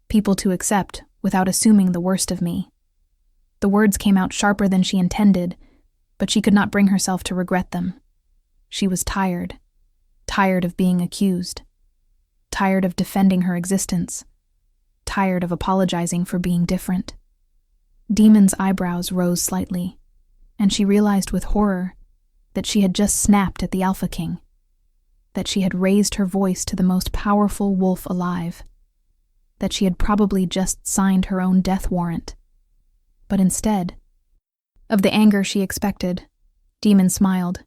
people to accept without assuming the worst of me." The words came out sharper than she intended, but she could not bring herself to regret them. She was tired of being accused, tired of defending her existence, tired of apologizing for being different. Demon's eyebrows rose slightly, and she realized with horror that she had just snapped at the Alpha King, that she had raised her voice to the most powerful wolf alive, that she had probably just signed her own death warrant. But instead of the anger she expected, Demon smiled.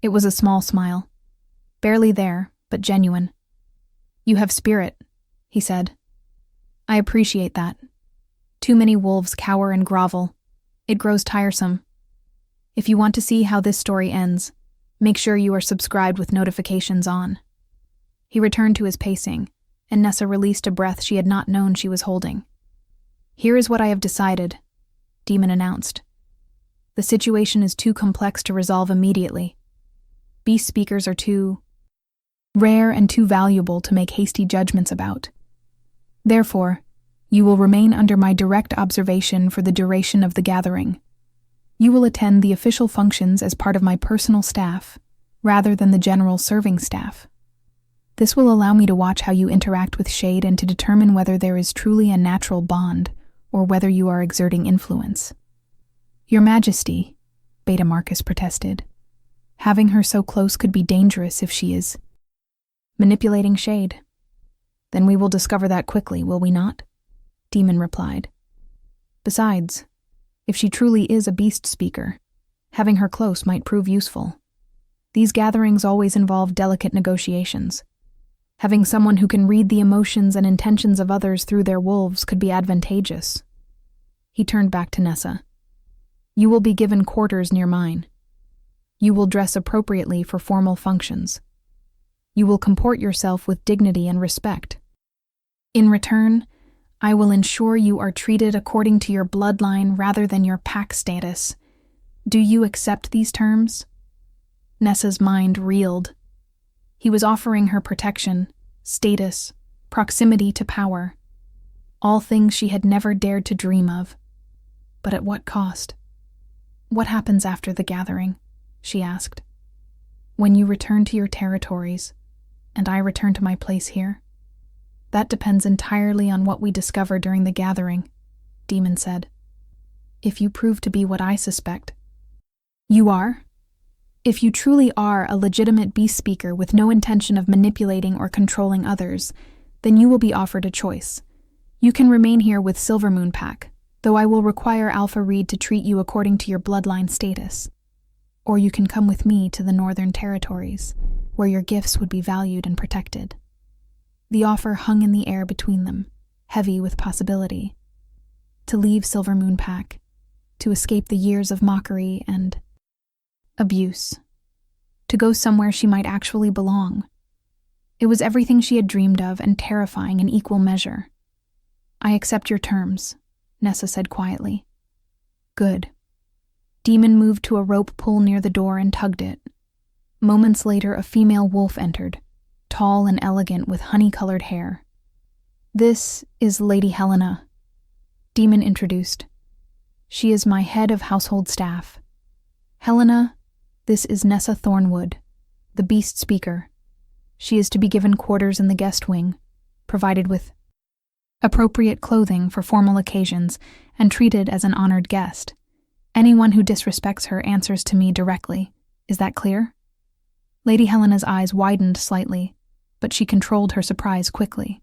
It was a small smile, barely there, but genuine. "You have spirit," he said. "I appreciate that. Too many wolves cower and grovel. It grows tiresome. If you want to see how this story ends, make sure you are subscribed with notifications on." He returned to his pacing, and Nessa released a breath she had not known she was holding. "Here is what I have decided," Demon announced. "The situation is too complex to resolve immediately. Beast speakers are too rare and too valuable to make hasty judgments about. Therefore, you will remain under my direct observation for the duration of the gathering. You will attend the official functions as part of my personal staff, rather than the general serving staff. This will allow me to watch how you interact with Shade and to determine whether there is truly a natural bond, or whether you are exerting influence." "Your Majesty," Beta Marcus protested. "Having her so close could be dangerous if she is manipulating Shade." "Then we will discover that quickly, will we not?" Demon replied. "Besides, if she truly is a beast speaker, having her close might prove useful. These gatherings always involve delicate negotiations. Having someone who can read the emotions and intentions of others through their wolves could be advantageous." He turned back to Nessa. "You will be given quarters near mine. You will dress appropriately for formal functions. You will comport yourself with dignity and respect. In return, I will ensure you are treated according to your bloodline rather than your pack status. Do you accept these terms?" Nessa's mind reeled. He was offering her protection, status, proximity to power. All things she had never dared to dream of. But at what cost? "What happens after the gathering?" she asked. "When you return to your territories, and I return to my place here? That depends entirely on what we discover during the gathering, Demon said. If you prove to be what I suspect. You are? If you truly are a legitimate beast speaker with no intention of manipulating or controlling others, then you will be offered a choice. You can remain here with Silvermoon Pack, though I will require Alpha Reed to treat you according to your bloodline status. Or you can come with me to the Northern Territories, where your gifts would be valued and protected. The offer hung in the air between them, heavy with possibility. To leave Silvermoon Pack, to escape the years of mockery and abuse, to go somewhere she might actually belong. It was everything she had dreamed of and terrifying in equal measure. I accept your terms, Nessa said quietly. Good. Demon moved to a rope pull near the door and tugged it. Moments later, a female wolf entered, tall and elegant with honey-colored hair. This is Lady Helena, Demon introduced. She is my head of household staff. Helena, this is Nessa Thornwood, the beast speaker. She is to be given quarters in the guest wing, provided with appropriate clothing for formal occasions, and treated as an honored guest. Anyone who disrespects her answers to me directly. Is that clear? Lady Helena's eyes widened slightly, but she controlled her surprise quickly.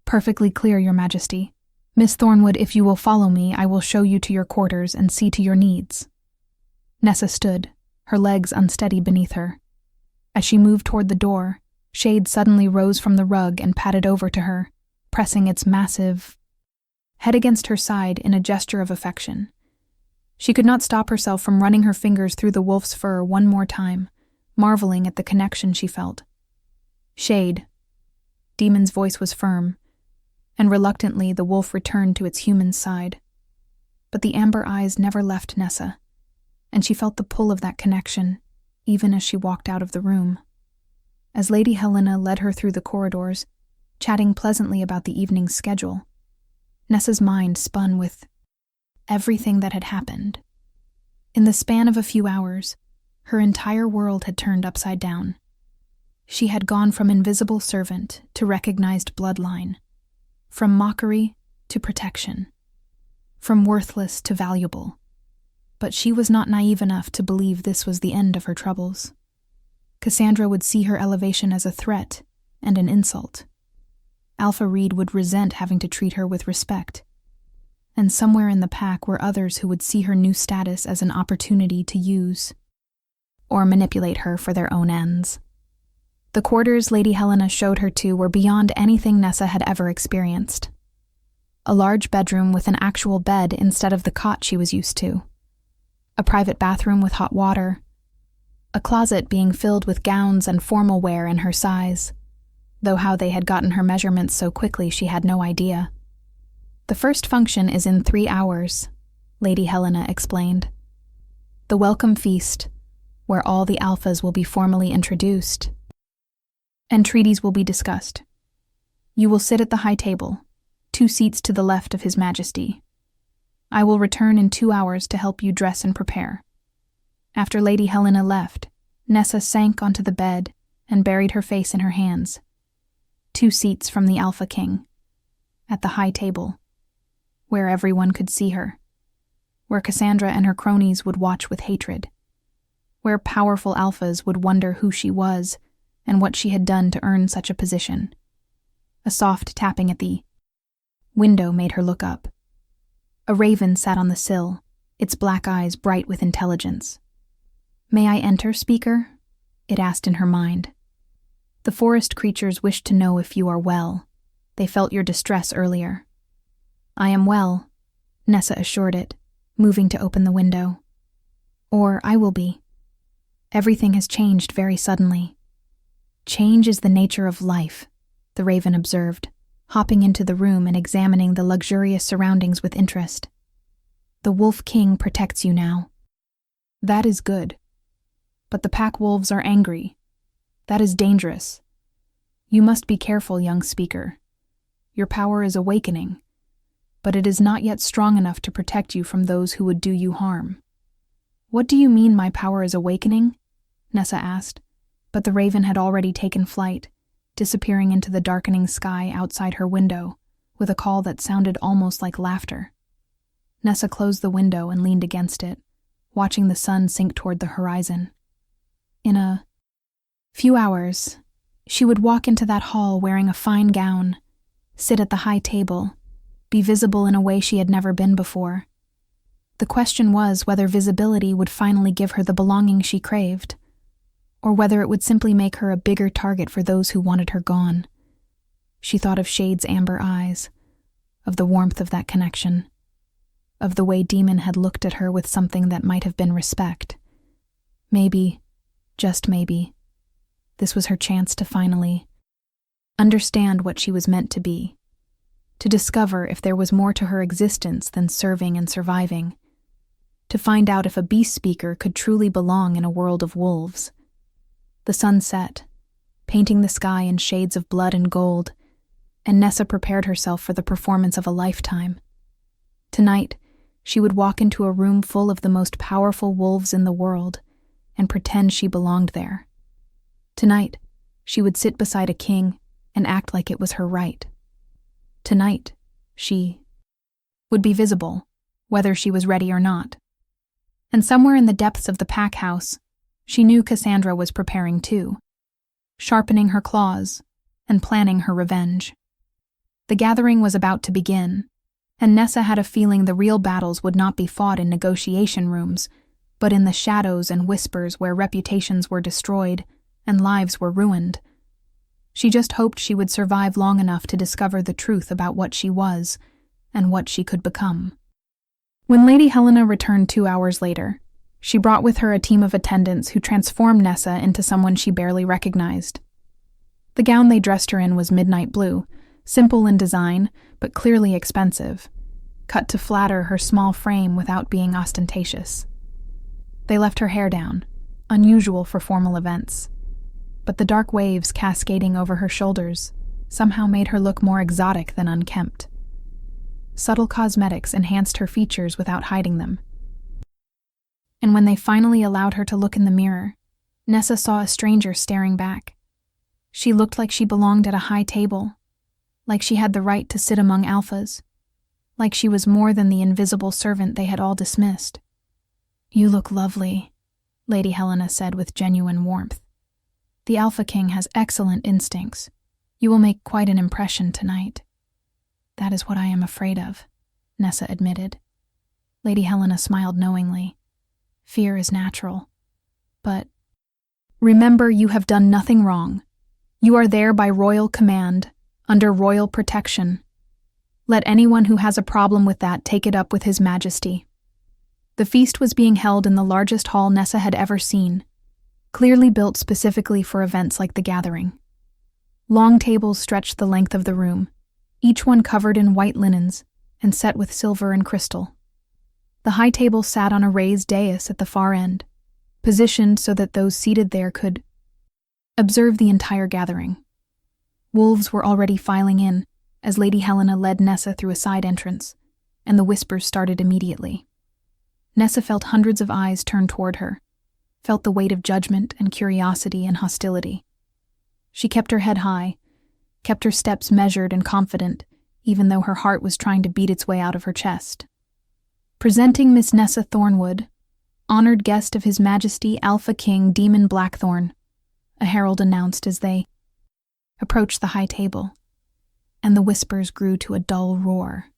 Perfectly clear, Your Majesty. Miss Thornwood, if you will follow me, I will show you to your quarters and see to your needs. Nessa stood, her legs unsteady beneath her. As she moved toward the door, Shade suddenly rose from the rug and padded over to her, pressing its massive head against her side in a gesture of affection. She could not stop herself from running her fingers through the wolf's fur one more time, marveling at the connection she felt. Shade. Demon's voice was firm, and reluctantly the wolf returned to its human side. But the amber eyes never left Nessa, and she felt the pull of that connection, even as she walked out of the room. As Lady Helena led her through the corridors, chatting pleasantly about the evening's schedule, Nessa's mind spun with everything that had happened. In the span of a few hours, her entire world had turned upside down. She had gone from invisible servant to recognized bloodline, from mockery to protection, from worthless to valuable. But she was not naive enough to believe this was the end of her troubles. Cassandra would see her elevation as a threat and an insult. Alpha Reed would resent having to treat her with respect. And somewhere in the pack were others who would see her new status as an opportunity to use or manipulate her for their own ends. The quarters Lady Helena showed her to were beyond anything Nessa had ever experienced. A large bedroom with an actual bed instead of the cot she was used to. A private bathroom with hot water. A closet being filled with gowns and formal wear in her size, though how they had gotten her measurements so quickly she had no idea. The first function is in 3 hours, Lady Helena explained. The welcome feast, where all the alphas will be formally introduced, and treaties will be discussed. You will sit at the high table, 2 seats to the left of His Majesty. I will return in 2 hours to help you dress and prepare. After Lady Helena left, Nessa sank onto the bed and buried her face in her hands. 2 seats from the Alpha King, at the high table, where everyone could see her, where Cassandra and her cronies would watch with hatred, where powerful alphas would wonder who she was and what she had done to earn such a position. A soft tapping at the window made her look up. A raven sat on the sill, its black eyes bright with intelligence. "May I enter, speaker?" it asked in her mind. "The forest creatures wish to know if you are well. They felt your distress earlier." "I am well," Nessa assured it, moving to open the window. "Or I will be. Everything has changed very suddenly." "Change is the nature of life," the raven observed, hopping into the room and examining the luxurious surroundings with interest. "The Wolf King protects you now. That is good. But the pack wolves are angry. That is dangerous. You must be careful, young speaker. Your power is awakening, but it is not yet strong enough to protect you from those who would do you harm." "What do you mean my power is awakening?" Nessa asked, but the raven had already taken flight, disappearing into the darkening sky outside her window with a call that sounded almost like laughter. Nessa closed the window and leaned against it, watching the sun sink toward the horizon. In a few hours, she would walk into that hall wearing a fine gown, sit at the high table, be visible in a way she had never been before. The question was whether visibility would finally give her the belonging she craved, or whether it would simply make her a bigger target for those who wanted her gone. She thought of Shade's amber eyes, of the warmth of that connection, of the way Demon had looked at her with something that might have been respect. Maybe, just maybe, this was her chance to finally understand what she was meant to be, to discover if there was more to her existence than serving and surviving, to find out if a beast speaker could truly belong in a world of wolves. The sun set, painting the sky in shades of blood and gold, and Nessa prepared herself for the performance of a lifetime. Tonight, she would walk into a room full of the most powerful wolves in the world and pretend she belonged there. Tonight, she would sit beside a king and act like it was her right. Tonight, she would be visible, whether she was ready or not. And somewhere in the depths of the pack house, she knew Cassandra was preparing too, sharpening her claws and planning her revenge. The gathering was about to begin, and Nessa had a feeling the real battles would not be fought in negotiation rooms, but in the shadows and whispers where reputations were destroyed and lives were ruined. She just hoped she would survive long enough to discover the truth about what she was and what she could become. When Lady Helena returned 2 hours later, she brought with her a team of attendants who transformed Nessa into someone she barely recognized. The gown they dressed her in was midnight blue, simple in design, but clearly expensive, cut to flatter her small frame without being ostentatious. They left her hair down, unusual for formal events, but the dark waves cascading over her shoulders somehow made her look more exotic than unkempt. Subtle cosmetics enhanced her features without hiding them. And when they finally allowed her to look in the mirror, Nessa saw a stranger staring back. She looked like she belonged at a high table, like she had the right to sit among alphas, like she was more than the invisible servant they had all dismissed. "You look lovely," Lady Helena said with genuine warmth. "The Alpha King has excellent instincts. You will make quite an impression tonight." "That is what I am afraid of," Nessa admitted. Lady Helena smiled knowingly. "Fear is natural. But remember, you have done nothing wrong. You are there by royal command, under royal protection. Let anyone who has a problem with that take it up with His Majesty." The feast was being held in the largest hall Nessa had ever seen, clearly built specifically for events like the gathering. Long tables stretched the length of the room, each one covered in white linens and set with silver and crystal. The high table sat on a raised dais at the far end, positioned so that those seated there could observe the entire gathering. Wolves were already filing in as Lady Helena led Nessa through a side entrance, and the whispers started immediately. Nessa felt hundreds of eyes turned toward her, felt the weight of judgment and curiosity and hostility. She kept her head high, kept her steps measured and confident, even though her heart was trying to beat its way out of her chest. "Presenting Miss Nessa Thornwood, honored guest of His Majesty Alpha King Demon Blackthorn," a herald announced as they approached the high table, and the whispers grew to a dull roar.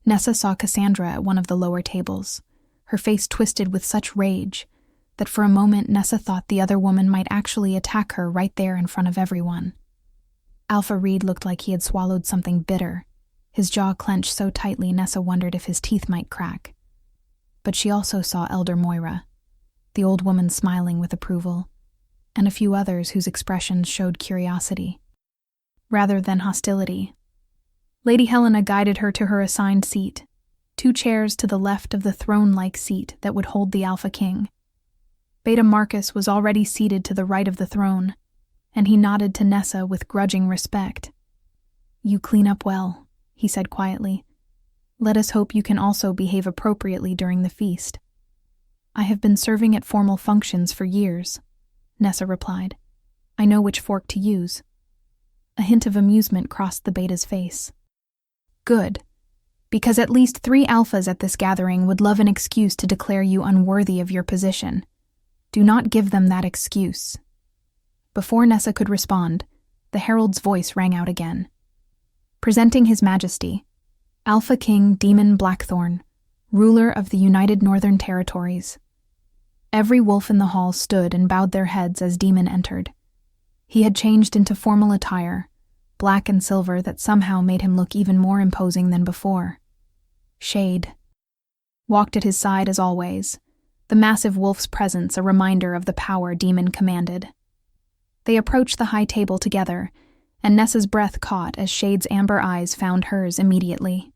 Nessa saw Cassandra at one of the lower tables, her face twisted with such rage that for a moment Nessa thought the other woman might actually attack her right there in front of everyone. Alpha Reed looked like he had swallowed something bitter, his jaw clenched so tightly Nessa wondered if his teeth might crack. But she also saw Elder Moira, the old woman smiling with approval, and a few others whose expressions showed curiosity, rather than hostility. Lady Helena guided her to her assigned seat, 2 chairs to the left of the throne-like seat that would hold the Alpha King. Beta Marcus was already seated to the right of the throne, and he nodded to Nessa with grudging respect. "You clean up well," he said quietly. "Let us hope you can also behave appropriately during the feast." "I have been serving at formal functions for years," Nessa replied. "I know which fork to use." A hint of amusement crossed the beta's face. Good, because at least 3 alphas at this gathering would love an excuse to declare you unworthy of your position. Do not give them that excuse. Before Nessa could respond, the herald's voice rang out again. Presenting His Majesty, Alpha King Demon Blackthorn, ruler of the United Northern Territories. Every wolf in the hall stood and bowed their heads as Demon entered. He had changed into formal attire, black and silver, that somehow made him look even more imposing than before. Shade walked at his side as always, the massive wolf's presence a reminder of the power Demon commanded. They approached the high table together, and Nessa's breath caught as Shade's amber eyes found hers immediately.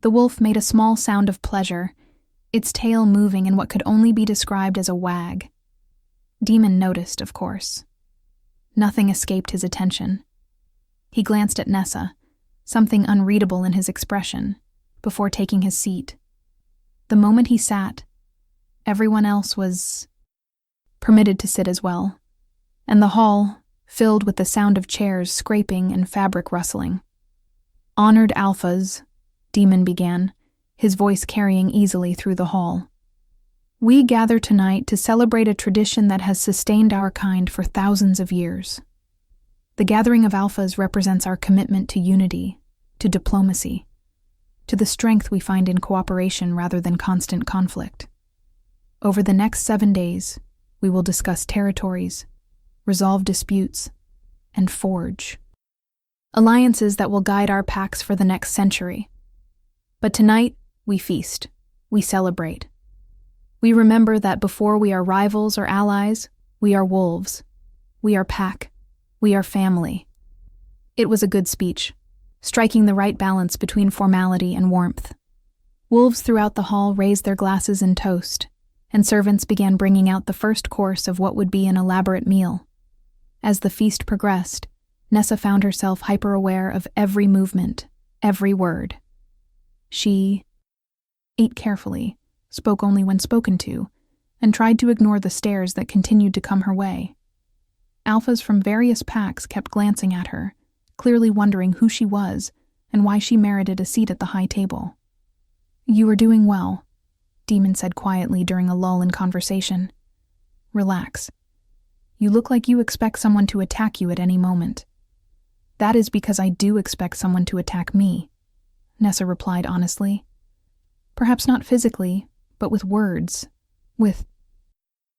The wolf made a small sound of pleasure, its tail moving in what could only be described as a wag. Demon noticed, of course. Nothing escaped his attention. He glanced at Nessa, something unreadable in his expression, before taking his seat. The moment he sat, everyone else was permitted to sit as well, and the hall filled with the sound of chairs scraping and fabric rustling. Honored alphas, Demon began, his voice carrying easily through the hall. We gather tonight to celebrate a tradition that has sustained our kind for thousands of years. The gathering of alphas represents our commitment to unity, to diplomacy, to the strength we find in cooperation rather than constant conflict. Over the next 7 days, we will discuss territories, resolve disputes, and forge alliances that will guide our packs for the next century. But tonight, we feast, we celebrate. We remember that before we are rivals or allies, we are wolves, we are pack, we are family. It was a good speech, striking the right balance between formality and warmth. Wolves throughout the hall raised their glasses in toast, and servants began bringing out the first course of what would be an elaborate meal. As the feast progressed, Nessa found herself hyper-aware of every movement, every word. She ate carefully, spoke only when spoken to, and tried to ignore the stares that continued to come her way. Alphas from various packs kept glancing at her, clearly wondering who she was and why she merited a seat at the high table. You are doing well, Demon said quietly during a lull in conversation. Relax. You look like you expect someone to attack you at any moment. That is because I do expect someone to attack me, Nessa replied honestly. Perhaps not physically, but with words, with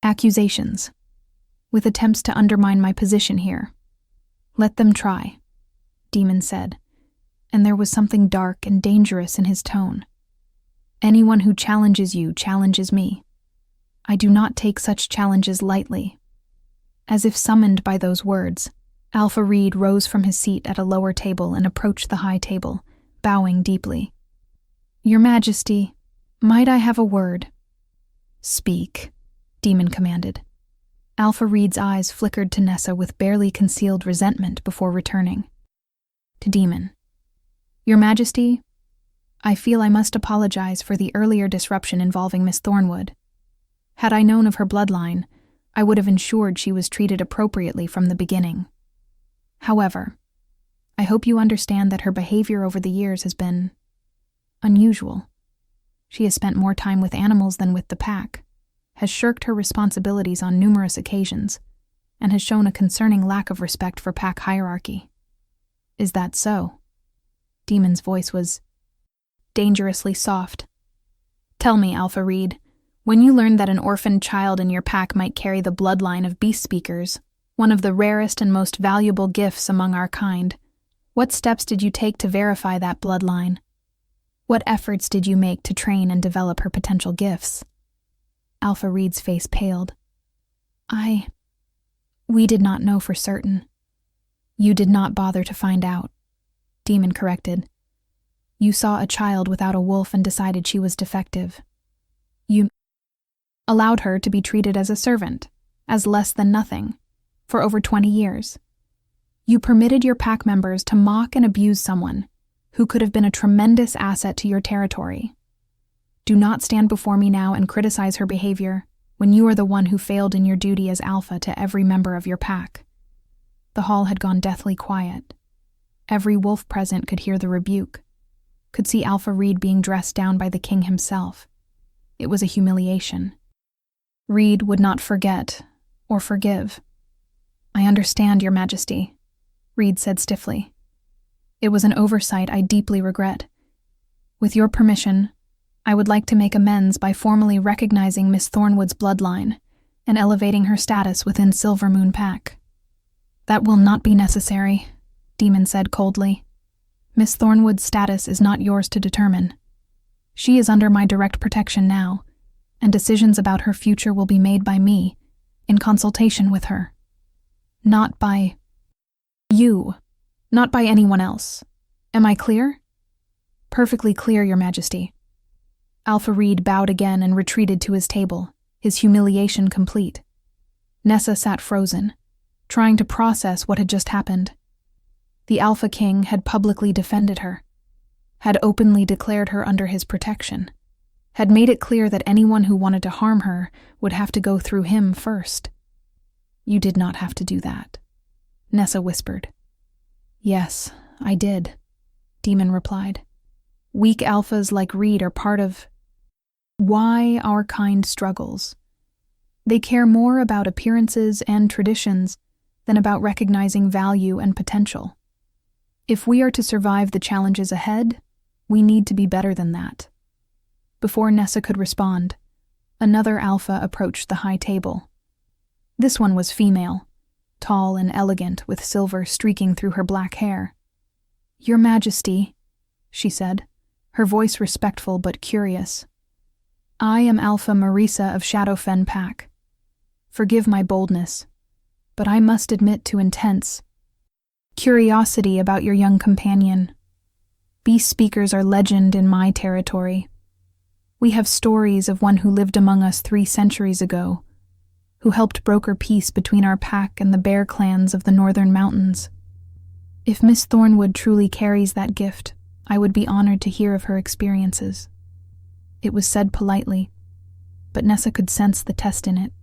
accusations, with attempts to undermine my position here. Let them try, Demon said, and there was something dark and dangerous in his tone. Anyone who challenges you challenges me. I do not take such challenges lightly. As if summoned by those words, Alpha Reed rose from his seat at a lower table and approached the high table, bowing deeply. Your Majesty, might I have a word? Speak, Demon commanded. Alpha Reed's eyes flickered to Nessa with barely concealed resentment before returning. To Demon. Your Majesty, I feel I must apologize for the earlier disruption involving Miss Thornwood. Had I known of her bloodline, I would have ensured she was treated appropriately from the beginning. However, I hope you understand that her behavior over the years has been unusual. She has spent more time with animals than with the pack, has shirked her responsibilities on numerous occasions, and has shown a concerning lack of respect for pack hierarchy. Is that so? Demon's voice was dangerously soft. Tell me, Alpha Reed, when you learned that an orphaned child in your pack might carry the bloodline of beast speakers, one of the rarest and most valuable gifts among our kind, what steps did you take to verify that bloodline? What efforts did you make to train and develop her potential gifts? Alpha Reed's face paled. We did not know for certain. You did not bother to find out, Demon corrected. You saw a child without a wolf and decided she was defective. You allowed her to be treated as a servant, as less than nothing, for over 20 years. You permitted your pack members to mock and abuse someone who could have been a tremendous asset to your territory. Do not stand before me now and criticize her behavior when you are the one who failed in your duty as alpha to every member of your pack. The hall had gone deathly quiet. Every wolf present could hear the rebuke, could see Alpha Reed being dressed down by the king himself. It was a humiliation. Reed would not forget or forgive. "I understand, Your Majesty," Reed said stiffly. "It was an oversight I deeply regret. With your permission, I would like to make amends by formally recognizing Miss Thornwood's bloodline and elevating her status within Silvermoon Pack." "That will not be necessary," Demon said coldly. "Miss Thornwood's status is not yours to determine. She is under my direct protection now, and decisions about her future will be made by me, in consultation with her. Not by you, not by anyone else. Am I clear?" "Perfectly clear, Your Majesty." Alpha Reed bowed again and retreated to his table, his humiliation complete. Nessa sat frozen, trying to process what had just happened. The Alpha King had publicly defended her, had openly declared her under his protection, had made it clear that anyone who wanted to harm her would have to go through him first. "You did not have to do that," Nessa whispered. "Yes, I did," Demon replied. "Weak alphas like Reed are part of why our kind struggles. They care more about appearances and traditions than about recognizing value and potential. If we are to survive the challenges ahead, we need to be better than that." Before Nessa could respond, another alpha approached the high table. This one was female, tall and elegant with silver streaking through her black hair. "Your Majesty," she said, her voice respectful but curious. "I am Alpha Marisa of Shadowfen Pack. Forgive my boldness, but I must admit to intense curiosity about your young companion. Beast speakers are legend in my territory. We have stories of one who lived among us 3 centuries ago, who helped broker peace between our pack and the bear clans of the northern mountains. If Miss Thornwood truly carries that gift, I would be honored to hear of her experiences." It was said politely, but Nessa could sense the test in it.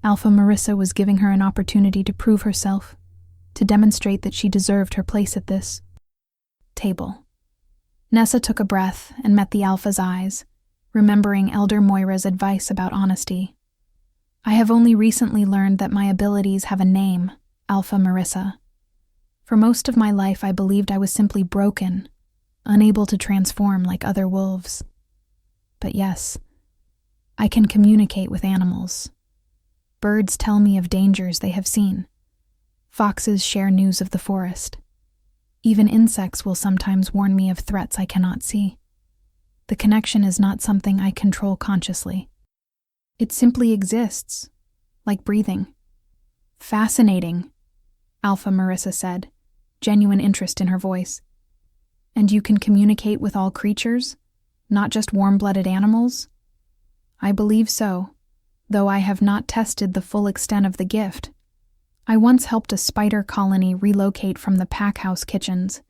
Alpha Marissa was giving her an opportunity to prove herself, to demonstrate that she deserved her place at this table. Nessa took a breath and met the Alpha's eyes, remembering Elder Moira's advice about honesty. "I have only recently learned that my abilities have a name, Alpha Marissa. For most of my life I believed I was simply broken, unable to transform like other wolves. But yes, I can communicate with animals. Birds tell me of dangers they have seen. Foxes share news of the forest. Even insects will sometimes warn me of threats I cannot see. The connection is not something I control consciously. It simply exists, like breathing." "Fascinating," Alpha Marissa said, genuine interest in her voice. "And you can communicate with all creatures, not just warm-blooded animals?" "I believe so, though I have not tested the full extent of the gift. I once helped a spider colony relocate from the packhouse kitchens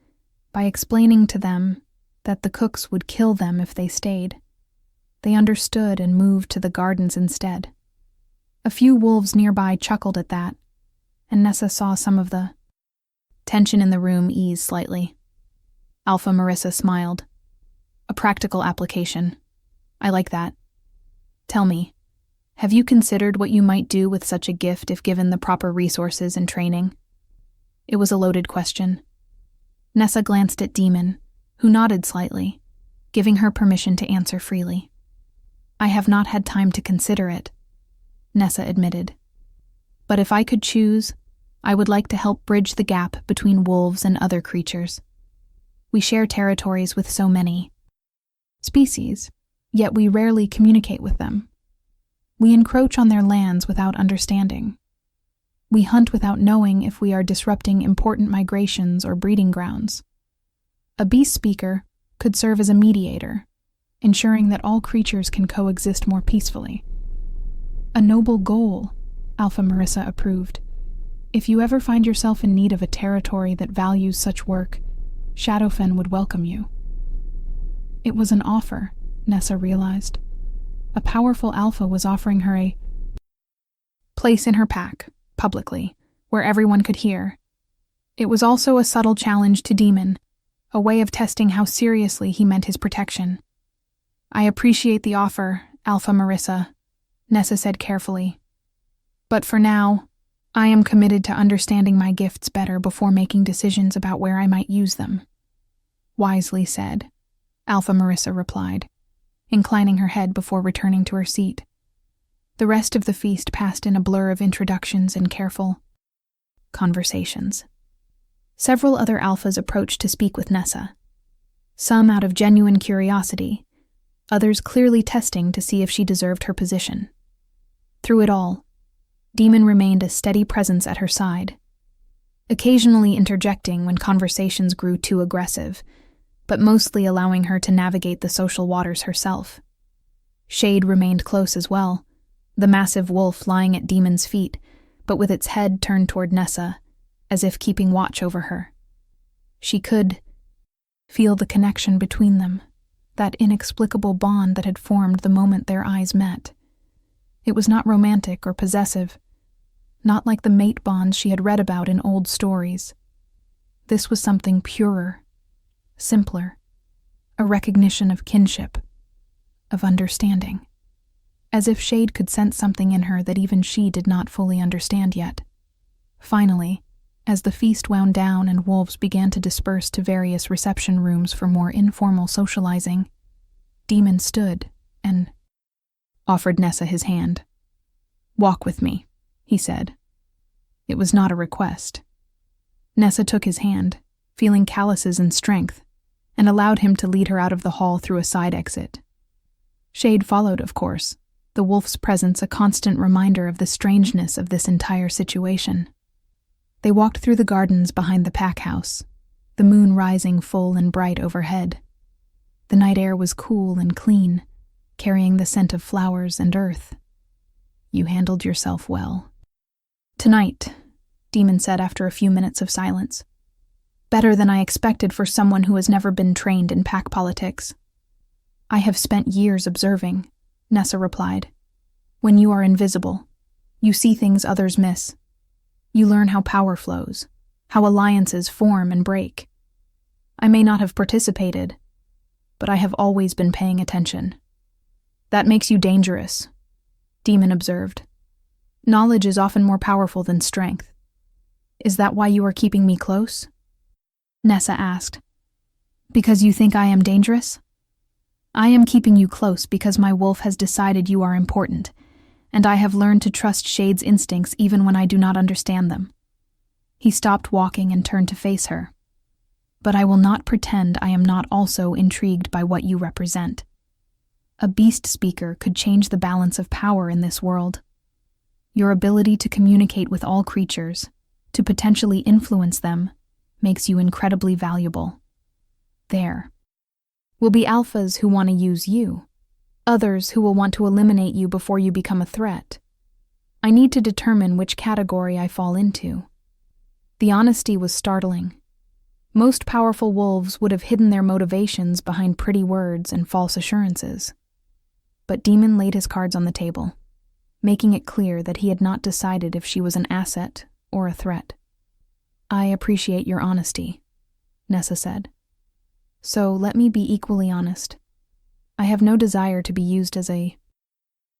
by explaining to them that the cooks would kill them if they stayed. They understood and moved to the gardens instead. A few wolves nearby chuckled at that, and Nessa saw some of the tension in the room ease slightly. Alpha Marissa smiled. "A practical application. I like that. Tell me, have you considered what you might do with such a gift if given the proper resources and training?" It was a loaded question. Nessa glanced at Demon, who nodded slightly, giving her permission to answer freely. "I have not had time to consider it," Nessa admitted. "But if I could choose, I would like to help bridge the gap between wolves and other creatures. We share territories with so many species, yet we rarely communicate with them. We encroach on their lands without understanding. We hunt without knowing if we are disrupting important migrations or breeding grounds. A beast speaker could serve as a mediator, ensuring that all creatures can coexist more peacefully." "A noble goal," Alpha Marissa approved. "If you ever find yourself in need of a territory that values such work, Shadowfen would welcome you." It was an offer, Nessa realized. A powerful alpha was offering her a place in her pack, publicly, where everyone could hear, It was also a subtle challenge to Demon, a way of testing how seriously he meant his protection. "I appreciate the offer, Alpha Marissa," Nessa said carefully. "But for now, I am committed to understanding my gifts better before making decisions about where I might use them." "Wisely said," Alpha Marissa replied, inclining her head before returning to her seat. The rest of the feast passed in a blur of introductions and careful conversations. Several other alphas approached to speak with Nessa, some out of genuine curiosity, others clearly testing to see if she deserved her position. Through it all, Demon remained a steady presence at her side, occasionally interjecting when conversations grew too aggressive, but mostly allowing her to navigate the social waters herself. Shade remained close as well, the massive wolf lying at Demon's feet, but with its head turned toward Nessa, as if keeping watch over her. She could feel the connection between them, that inexplicable bond that had formed the moment their eyes met. It was not romantic or possessive, not like the mate bonds she had read about in old stories. This was something purer, simpler, a recognition of kinship, of understanding, as if Shade could sense something in her that even she did not fully understand yet. Finally, as the feast wound down and wolves began to disperse to various reception rooms for more informal socializing, Demon stood and offered Nessa his hand. "Walk with me," he said. It was not a request. Nessa took his hand, feeling calluses and strength, and allowed him to lead her out of the hall through a side exit. Shade followed, of course, the wolf's presence a constant reminder of the strangeness of this entire situation. They walked through the gardens behind the pack house, the moon rising full and bright overhead. The night air was cool and clean, carrying the scent of flowers and earth. "You handled yourself well." "Tonight," Demon said after a few minutes of silence. "Better than I expected for someone who has never been trained in pack politics." "I have spent years observing," Nessa replied. "When you are invisible, you see things others miss. You learn how power flows, how alliances form and break. I may not have participated, but I have always been paying attention." "That makes you dangerous," Demon observed. "Knowledge is often more powerful than strength. Is that why you are keeping me close?" Nessa asked. "Because you think I am dangerous? I am keeping you close because my wolf has decided you are important, and I have learned to trust Shade's instincts even when I do not understand them." He stopped walking and turned to face her. "But I will not pretend I am not also intrigued by what you represent. A beast speaker could change the balance of power in this world. Your ability to communicate with all creatures, to potentially influence them, makes you incredibly valuable. There will be alphas who want to use you, others who will want to eliminate you before you become a threat. I need to determine which category I fall into." The honesty was startling. Most powerful wolves would have hidden their motivations behind pretty words and false assurances. But Demon laid his cards on the table, making it clear that he had not decided if she was an asset or a threat. "I appreciate your honesty," Nessa said. "So let me be equally honest. I have no desire to be used as a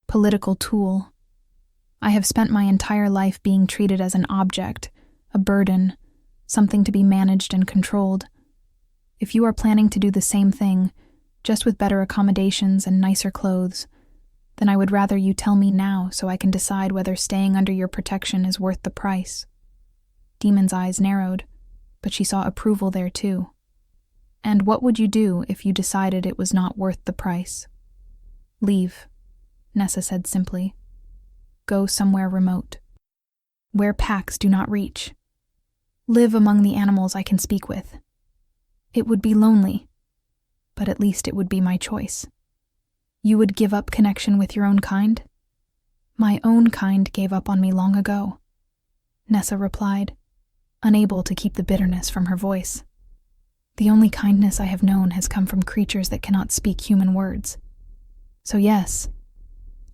political tool. I have spent my entire life being treated as an object, a burden, something to be managed and controlled. If you are planning to do the same thing, just with better accommodations and nicer clothes, then I would rather you tell me now so I can decide whether staying under your protection is worth the price." Demon's eyes narrowed, but she saw approval there too. "And what would you do if you decided it was not worth the price?" "Leave," Nessa said simply. "Go somewhere remote, where packs do not reach. Live among the animals I can speak with. It would be lonely, but at least it would be my choice." "You would give up connection with your own kind?" "My own kind gave up on me long ago," Nessa replied, unable to keep the bitterness from her voice. "The only kindness I have known has come from creatures that cannot speak human words. So yes,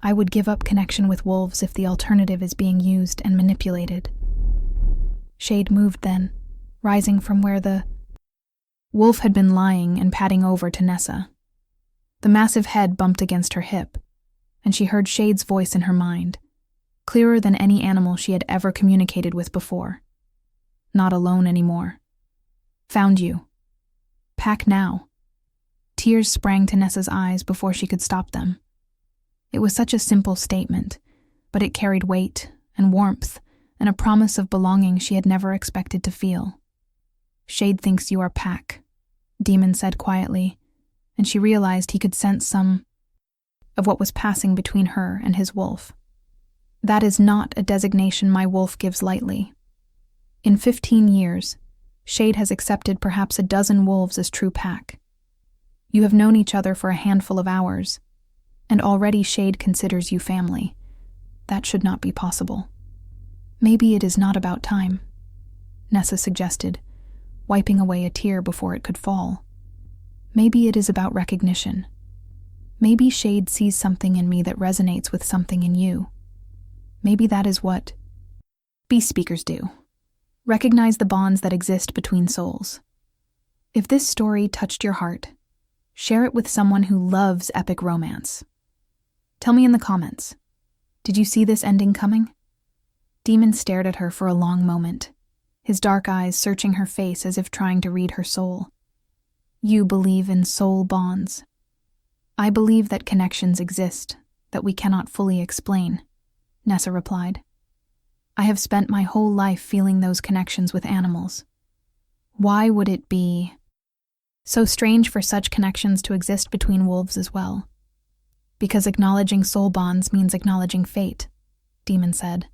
I would give up connection with wolves if the alternative is being used and manipulated." Shade moved then, rising from where the wolf had been lying and padding over to Nessa. The massive head bumped against her hip, and she heard Shade's voice in her mind, clearer than any animal she had ever communicated with before. Not alone anymore. Found you. Pack now. Tears sprang to Nessa's eyes before she could stop them. It was such a simple statement, but it carried weight and warmth and a promise of belonging she had never expected to feel. Shade thinks you are Pack, Demon said quietly, and she realized he could sense some of what was passing between her and his wolf. That is not a designation my wolf gives lightly. In 15 years, Shade has accepted perhaps a dozen wolves as true Pack. You have known each other for a handful of hours, and already Shade considers you family. That should not be possible. Maybe it is not about time, Nessa suggested, wiping away a tear before it could fall. Maybe it is about recognition. Maybe Shade sees something in me that resonates with something in you. Maybe that is what beast speakers do. Recognize the bonds that exist between souls. If this story touched your heart, share it with someone who loves epic romance. Tell me in the comments, did you see this ending coming? Demon stared at her for a long moment, his dark eyes searching her face as if trying to read her soul. You believe in soul bonds. I believe that connections exist that we cannot fully explain, Nessa replied. I have spent my whole life feeling those connections with animals. Why would it be so strange for such connections to exist between wolves as well? Because acknowledging soul bonds means acknowledging fate, Demon said.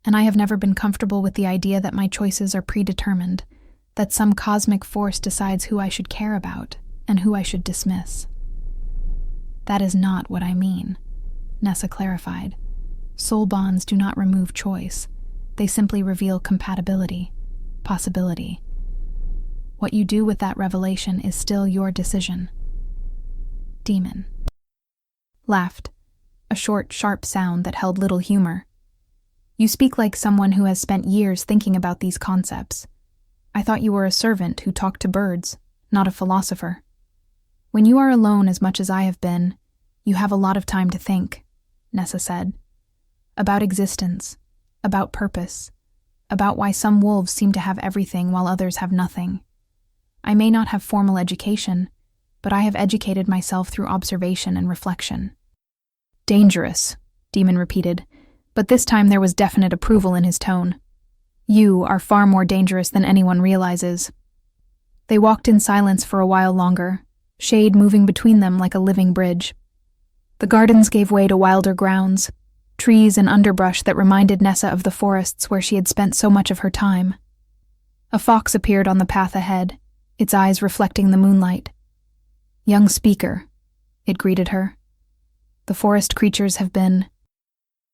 And I have never been comfortable with the idea that my choices are predetermined, that some cosmic force decides who I should care about and who I should dismiss. That is not what I mean, Nessa clarified. Soul bonds do not remove choice. They simply reveal compatibility, possibility. What you do with that revelation is still your decision. Demon laughed, a short, sharp sound that held little humor. You speak like someone who has spent years thinking about these concepts. I thought you were a servant who talked to birds, not a philosopher. When you are alone as much as I have been, you have a lot of time to think, Nessa said. About existence, about purpose, about why some wolves seem to have everything while others have nothing. I may not have formal education, but I have educated myself through observation and reflection. Dangerous, Demon repeated, but this time there was definite approval in his tone. You are far more dangerous than anyone realizes. They walked in silence for a while longer, Shade moving between them like a living bridge. The gardens gave way to wilder grounds, trees and underbrush that reminded Nessa of the forests where she had spent so much of her time. A fox appeared on the path ahead, its eyes reflecting the moonlight. Young speaker, it greeted her. The forest creatures have been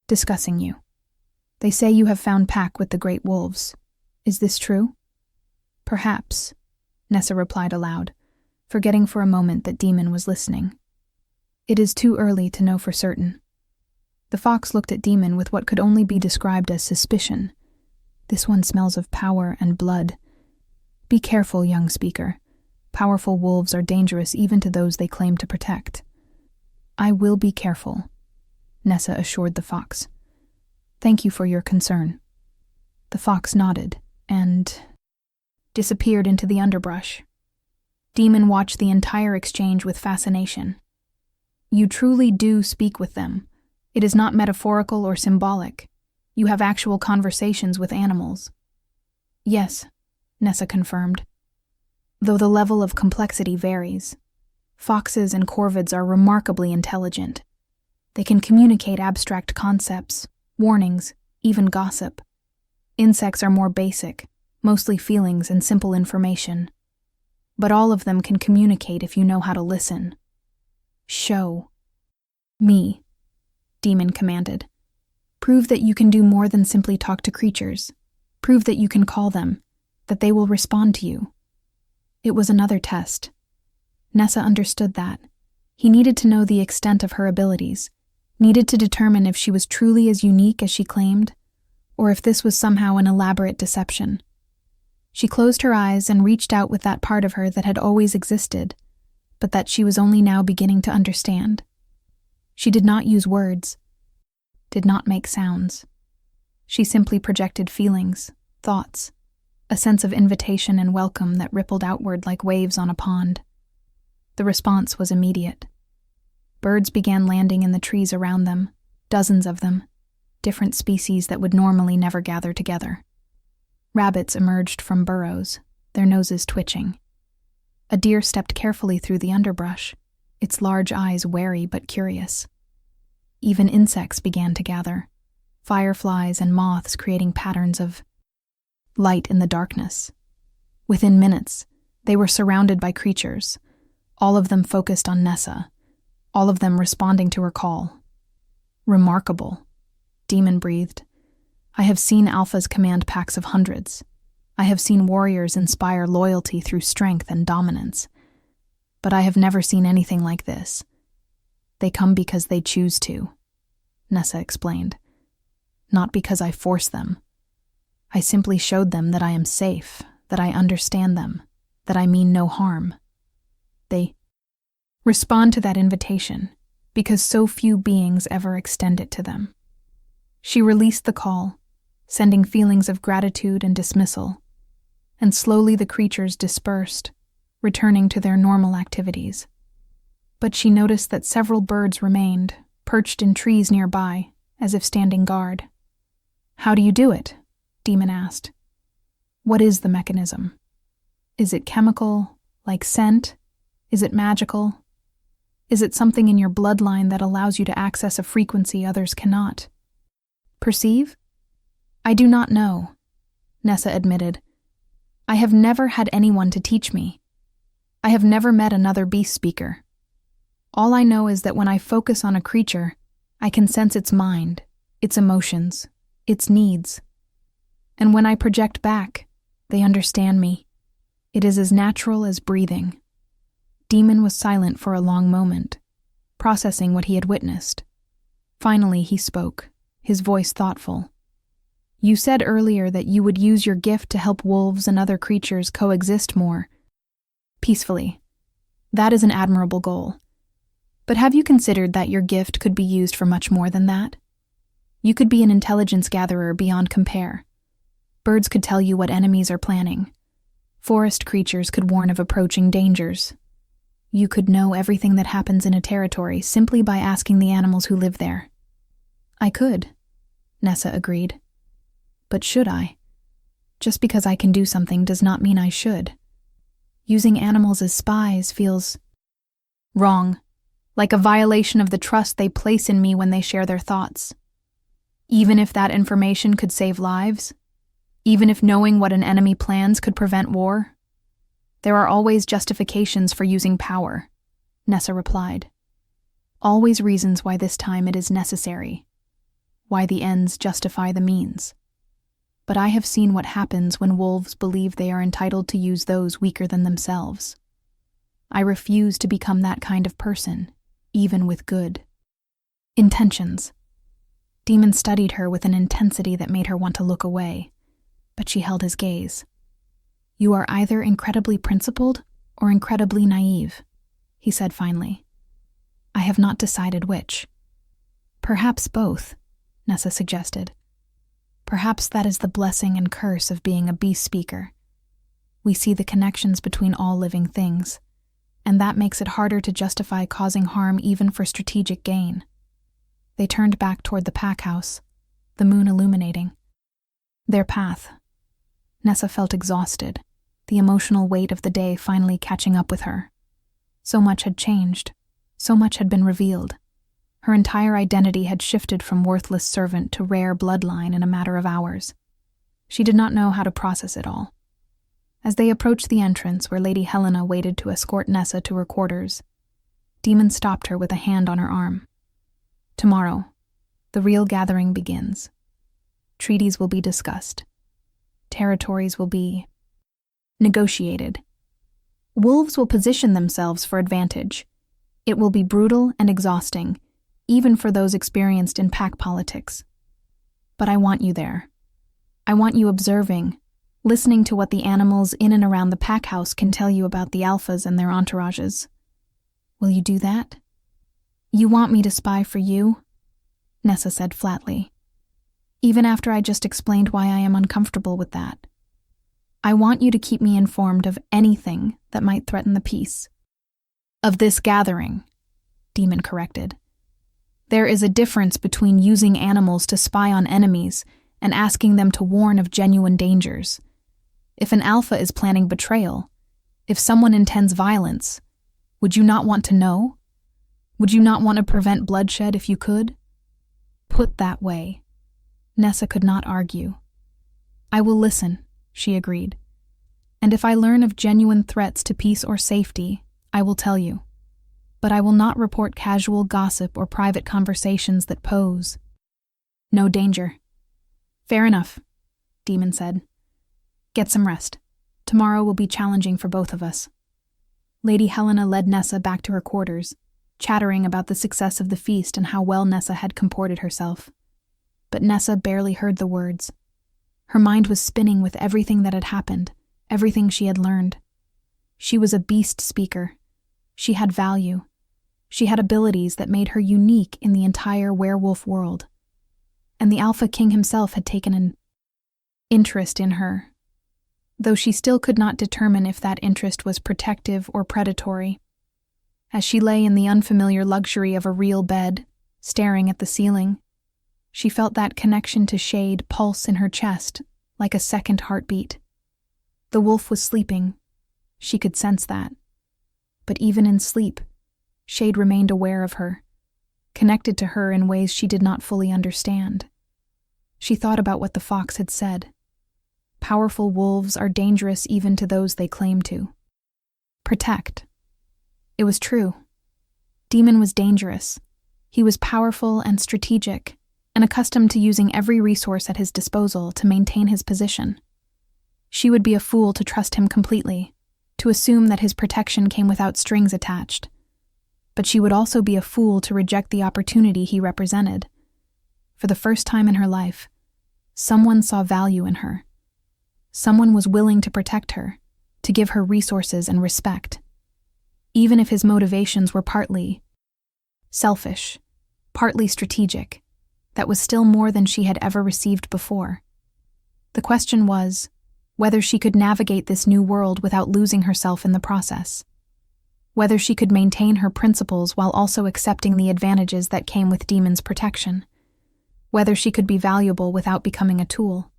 discussing you. They say you have found Pack with the great wolves. Is this true? Perhaps, Nessa replied aloud, forgetting for a moment that Demon was listening. It is too early to know for certain. The fox looked at Demon with what could only be described as suspicion. This one smells of power and blood. Be careful, young speaker. Powerful wolves are dangerous even to those they claim to protect. I will be careful, Nessa assured the fox. Thank you for your concern. The fox nodded and disappeared into the underbrush. Demon watched the entire exchange with fascination. You truly do speak with them. It is not metaphorical or symbolic. You have actual conversations with animals. Yes, Nessa confirmed, though the level of complexity varies. Foxes and corvids are remarkably intelligent. They can communicate abstract concepts, warnings, even gossip. Insects are more basic, mostly feelings and simple information. But all of them can communicate if you know how to listen. Show me, Demon commanded. Prove that you can do more than simply talk to creatures. Prove that you can call them, that they will respond to you. It was another test. Nessa understood that. He needed to know the extent of her abilities, needed to determine if she was truly as unique as she claimed, or if this was somehow an elaborate deception. She closed her eyes and reached out with that part of her that had always existed, but that she was only now beginning to understand. She did not use words, did not make sounds. She simply projected feelings, thoughts, a sense of invitation and welcome that rippled outward like waves on a pond. The response was immediate. Birds began landing in the trees around them, dozens of them, different species that would normally never gather together. Rabbits emerged from burrows, their noses twitching. A deer stepped carefully through the underbrush, its large eyes wary but curious. Even insects began to gather, fireflies and moths creating patterns of light in the darkness. Within minutes, they were surrounded by creatures, all of them focused on Nessa, all of them responding to her call. Remarkable, Demon breathed. I have seen alphas command packs of hundreds. I have seen warriors inspire loyalty through strength and dominance. But I have never seen anything like this. They come because they choose to, Nessa explained. Not because I force them. I simply showed them that I am safe, that I understand them, that I mean no harm. They respond to that invitation because so few beings ever extend it to them. She released the call, sending feelings of gratitude and dismissal, and slowly the creatures dispersed, returning to their normal activities. But she noticed that several birds remained, perched in trees nearby, as if standing guard. How do you do it? Demon asked. What is the mechanism? Is it chemical, like scent? Is it magical? Is it something in your bloodline that allows you to access a frequency others cannot? Perceive? I do not know, Nessa admitted. I have never had anyone to teach me. I have never met another beast speaker. All I know is that when I focus on a creature, I can sense its mind, its emotions, its needs. And when I project back, they understand me. It is as natural as breathing. Demon was silent for a long moment, processing what he had witnessed. Finally, he spoke, his voice thoughtful. You said earlier that you would use your gift to help wolves and other creatures coexist more peacefully. That is an admirable goal. But have you considered that your gift could be used for much more than that? You could be an intelligence gatherer beyond compare. Birds could tell you what enemies are planning. Forest creatures could warn of approaching dangers. You could know everything that happens in a territory simply by asking the animals who live there. I could, Nessa agreed. But should I? Just because I can do something does not mean I should. Using animals as spies feels wrong, like a violation of the trust they place in me when they share their thoughts. Even if that information could save lives, even if knowing what an enemy plans could prevent war, there are always justifications for using power, Nessa replied. Always reasons why this time it is necessary, why the ends justify the means. But I have seen what happens when wolves believe they are entitled to use those weaker than themselves. I refuse to become that kind of person, even with good intentions. Demon studied her with an intensity that made her want to look away, but she held his gaze. You are either incredibly principled or incredibly naive, he said finally. I have not decided which. Perhaps both, Nessa suggested. Perhaps that is the blessing and curse of being a beast speaker. We see the connections between all living things, and that makes it harder to justify causing harm even for strategic gain. They turned back toward the pack house, the moon illuminating their path. Nessa felt exhausted, the emotional weight of the day finally catching up with her. So much had changed, so much had been revealed. Her entire identity had shifted from worthless servant to rare bloodline in a matter of hours. She did not know how to process it all. As they approached the entrance where Lady Helena waited to escort Nessa to her quarters, Demon stopped her with a hand on her arm. Tomorrow, the real gathering begins. Treaties will be discussed. Territories will be negotiated. Wolves will position themselves for advantage. It will be brutal and exhausting, even for those experienced in pack politics. But I want you there. I want you observing, listening to what the animals in and around the pack house can tell you about the alphas and their entourages. Will you do that? You want me to spy for you? Nessa said flatly. Even after I just explained why I am uncomfortable with that. I want you to keep me informed of anything that might threaten the peace. Of this gathering, Demon corrected. There is a difference between using animals to spy on enemies and asking them to warn of genuine dangers. If an alpha is planning betrayal, if someone intends violence, would you not want to know? Would you not want to prevent bloodshed if you could? Put that way, Nessa could not argue. I will listen, she agreed. And if I learn of genuine threats to peace or safety, I will tell you. But I will not report casual gossip or private conversations that pose no danger. Fair enough, Demon said. Get some rest. Tomorrow will be challenging for both of us. Lady Helena led Nessa back to her quarters, chattering about the success of the feast and how well Nessa had comported herself. But Nessa barely heard the words. Her mind was spinning with everything that had happened, everything she had learned. She was a beast speaker. She had value. She had abilities that made her unique in the entire werewolf world. And the Alpha King himself had taken an interest in her, though she still could not determine if that interest was protective or predatory. As she lay in the unfamiliar luxury of a real bed, staring at the ceiling, she felt that connection to Shade pulse in her chest like a second heartbeat. The wolf was sleeping. She could sense that. But even in sleep, Shade remained aware of her, connected to her in ways she did not fully understand. She thought about what the fox had said. Powerful wolves are dangerous even to those they claim to protect. It was true. Demon was dangerous. He was powerful and strategic, and accustomed to using every resource at his disposal to maintain his position. She would be a fool to trust him completely, to assume that his protection came without strings attached. But she would also be a fool to reject the opportunity he represented. For the first time in her life, someone saw value in her. Someone was willing to protect her, to give her resources and respect. Even if his motivations were partly selfish, partly strategic, that was still more than she had ever received before. The question was whether she could navigate this new world without losing herself in the process. Whether she could maintain her principles while also accepting the advantages that came with Demon's protection. Whether she could be valuable without becoming a tool.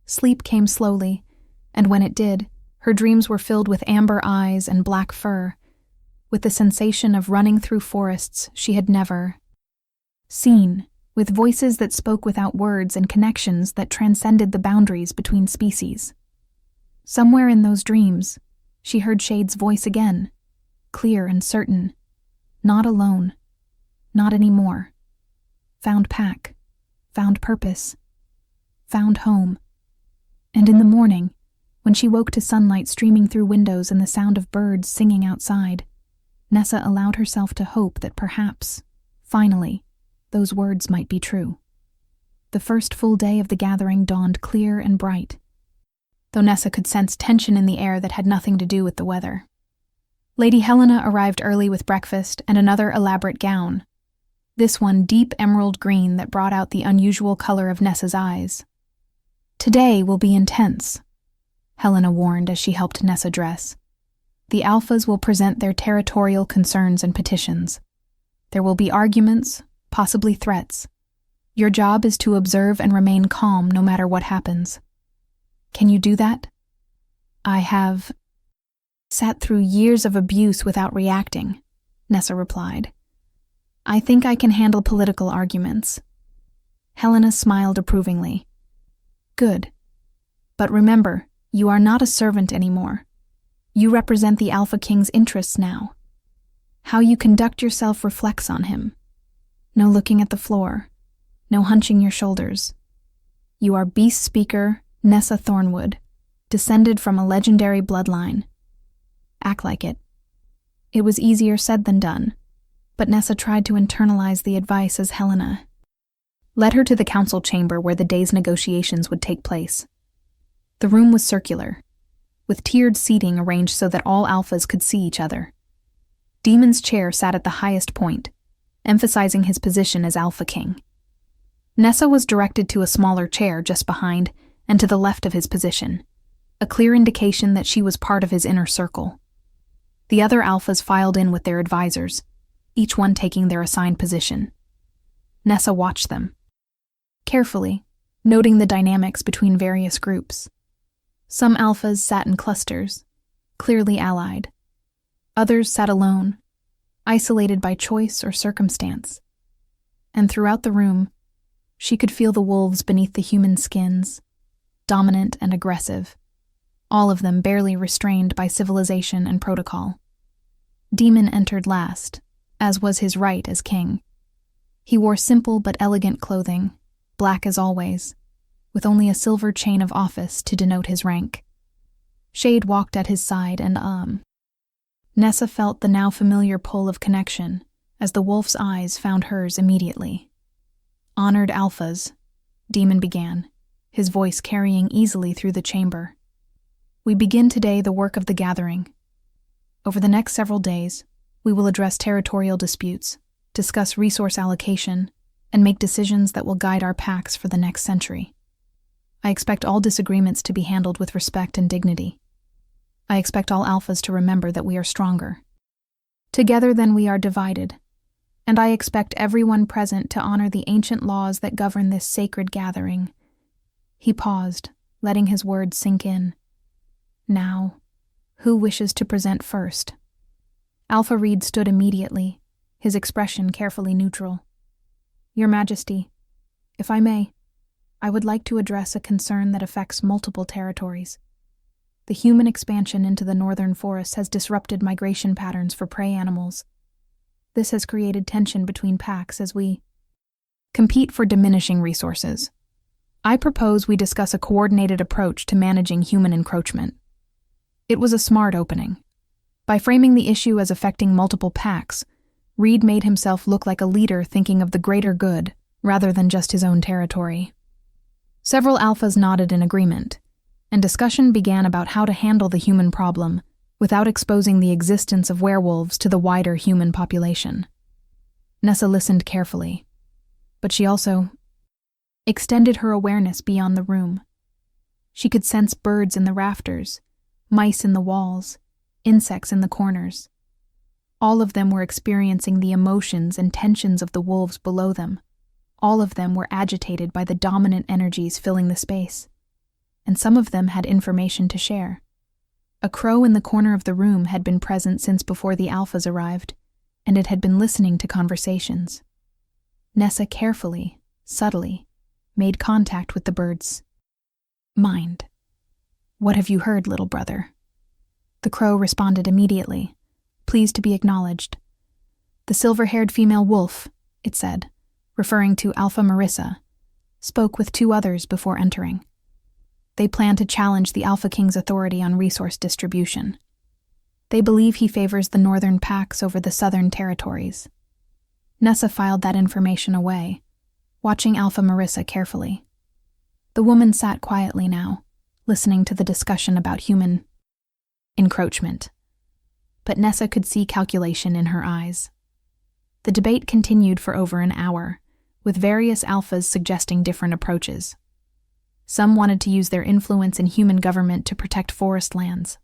Sleep came slowly, and when it did, her dreams were filled with amber eyes and black fur, with the sensation of running through forests she had never seen, with voices that spoke without words and connections that transcended the boundaries between species. Somewhere in those dreams, she heard Shade's voice again, clear and certain. Not alone. Not anymore. Found pack. Found purpose. Found home. And in the morning, when she woke to sunlight streaming through windows and the sound of birds singing outside, Nessa allowed herself to hope that perhaps, finally, those words might be true. The first full day of the gathering dawned clear and bright, though Nessa could sense tension in the air that had nothing to do with the weather. Lady Helena arrived early with breakfast and another elaborate gown, this one deep emerald green that brought out the unusual color of Nessa's eyes. Today will be intense, Helena warned as she helped Nessa dress. The Alphas will present their territorial concerns and petitions. There will be arguments, possibly threats. Your job is to observe and remain calm no matter what happens. Can you do that? I have sat through years of abuse without reacting, Nessa replied. I think I can handle political arguments. Helena smiled approvingly. Good. But remember, you are not a servant anymore. You represent the Alpha King's interests now. How you conduct yourself reflects on him. No looking at the floor. No hunching your shoulders. You are Beast Speaker Nessa Thornwood, descended from a legendary bloodline. Act like it. It was easier said than done, but Nessa tried to internalize the advice as Helena led her to the council chamber where the day's negotiations would take place. The room was circular, with tiered seating arranged so that all alphas could see each other. Demon's chair sat at the highest point, emphasizing his position as Alpha King. Nessa was directed to a smaller chair just behind and to the left of his position, a clear indication that she was part of his inner circle. The other alphas filed in with their advisors, each one taking their assigned position. Nessa watched them, carefully, noting the dynamics between various groups. Some alphas sat in clusters, clearly allied. Others sat alone, isolated by choice or circumstance. And throughout the room, she could feel the wolves beneath the human skins, dominant and aggressive, all of them barely restrained by civilization and protocol. Demon entered last, as was his right as king. He wore simple but elegant clothing, black as always, with only a silver chain of office to denote his rank. Shade walked at his side and Nessa felt the now familiar pull of connection as the wolf's eyes found hers immediately. Honored alphas, Demon began, his voice carrying easily through the chamber. We begin today the work of the gathering. Over the next several days, we will address territorial disputes, discuss resource allocation, and make decisions that will guide our packs for the next century. I expect all disagreements to be handled with respect and dignity. I expect all alphas to remember that we are stronger. Together then we are divided, and I expect everyone present to honor the ancient laws that govern this sacred gathering. He paused, letting his words sink in. Now, who wishes to present first? Alpha Reed stood immediately, his expression carefully neutral. Your Majesty, if I may, I would like to address a concern that affects multiple territories. The human expansion into the northern forests has disrupted migration patterns for prey animals. This has created tension between packs as we compete for diminishing resources. I propose we discuss a coordinated approach to managing human encroachment. It was a smart opening. By framing the issue as affecting multiple packs, Reed made himself look like a leader thinking of the greater good rather than just his own territory. Several alphas nodded in agreement, and discussion began about how to handle the human problem without exposing the existence of werewolves to the wider human population. Nessa listened carefully, but she also extended her awareness beyond the room. She could sense birds in the rafters, mice in the walls, insects in the corners. All of them were experiencing the emotions and tensions of the wolves below them. All of them were agitated by the dominant energies filling the space. And some of them had information to share. A crow in the corner of the room had been present since before the alphas arrived, and it had been listening to conversations. Nessa carefully, subtly, made contact with the bird's mind. What have you heard, little brother? The crow responded immediately, pleased to be acknowledged. The silver-haired female wolf, it said, referring to Alpha Marissa, spoke with two others before entering. They plan to challenge the Alpha King's authority on resource distribution. They believe he favors the northern packs over the southern territories. Nessa filed that information away, watching Alpha Marissa carefully. The woman sat quietly now, listening to the discussion about human encroachment. But Nessa could see calculation in her eyes. The debate continued for over an hour, with various alphas suggesting different approaches. Some wanted to use their influence in human government to protect forest lands.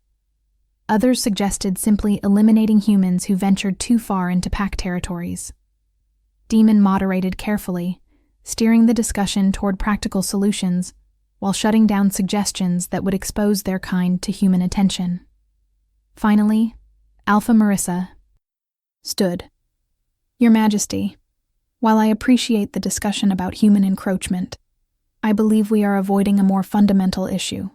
Others suggested simply eliminating humans who ventured too far into pack territories. Demon moderated carefully, steering the discussion toward practical solutions, while shutting down suggestions that would expose their kind to human attention. Finally, Alpha Marissa stood. Your Majesty, while I appreciate the discussion about human encroachment, I believe we are avoiding a more fundamental issue.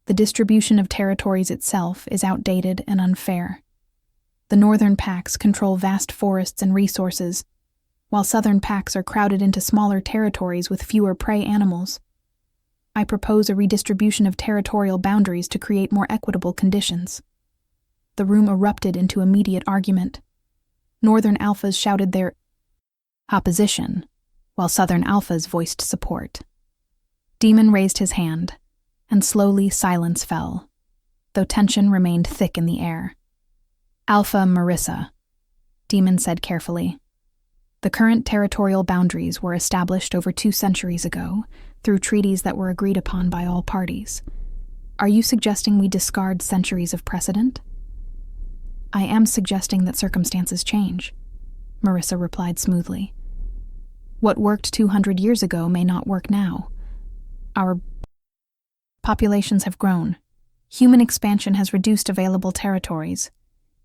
The distribution of territories itself is outdated and unfair. The northern packs control vast forests and resources, while southern packs are crowded into smaller territories with fewer prey animals. I propose a redistribution of territorial boundaries to create more equitable conditions. The room erupted into immediate argument. Northern alphas shouted their opposition, while southern alphas voiced support. Demon raised his hand, and slowly silence fell, though tension remained thick in the air. Alpha Marissa, Demon said carefully. The current territorial boundaries were established over 2 centuries ago through treaties that were agreed upon by all parties. Are you suggesting we discard centuries of precedent? I am suggesting that circumstances change, Marissa replied smoothly. What worked 200 years ago may not work now. Our populations have grown. Human expansion has reduced available territories.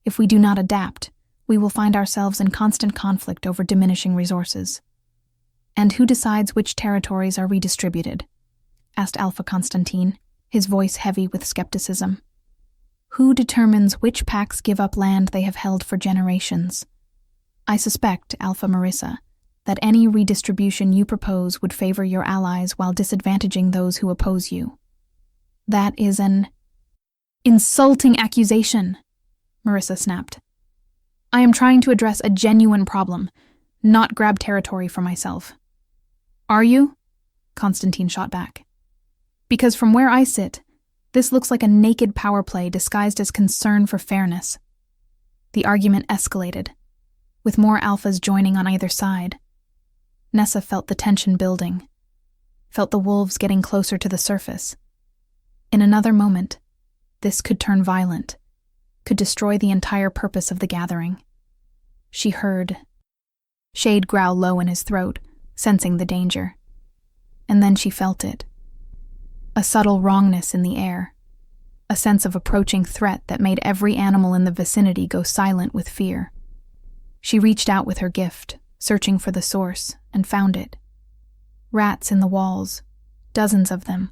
If we do not adapt, we will find ourselves in constant conflict over diminishing resources. And who decides which territories are redistributed? Asked Alpha Constantine, his voice heavy with skepticism. Who determines which packs give up land they have held for generations? I suspect, Alpha Marissa, that any redistribution you propose would favor your allies while disadvantaging those who oppose you. That is an insulting accusation, Marissa snapped. I am trying to address a genuine problem, not grab territory for myself. Are you? Constantine shot back. Because from where I sit, this looks like a naked power play disguised as concern for fairness. The argument escalated, with more alphas joining on either side. Nessa felt the tension building, felt the wolves getting closer to the surface. In another moment, this could turn violent, could destroy the entire purpose of the gathering. She heard Shade growl low in his throat, sensing the danger. And then she felt it. A subtle wrongness in the air, a sense of approaching threat that made every animal in the vicinity go silent with fear. She reached out with her gift, searching for the source, and found it. Rats in the walls, dozens of them,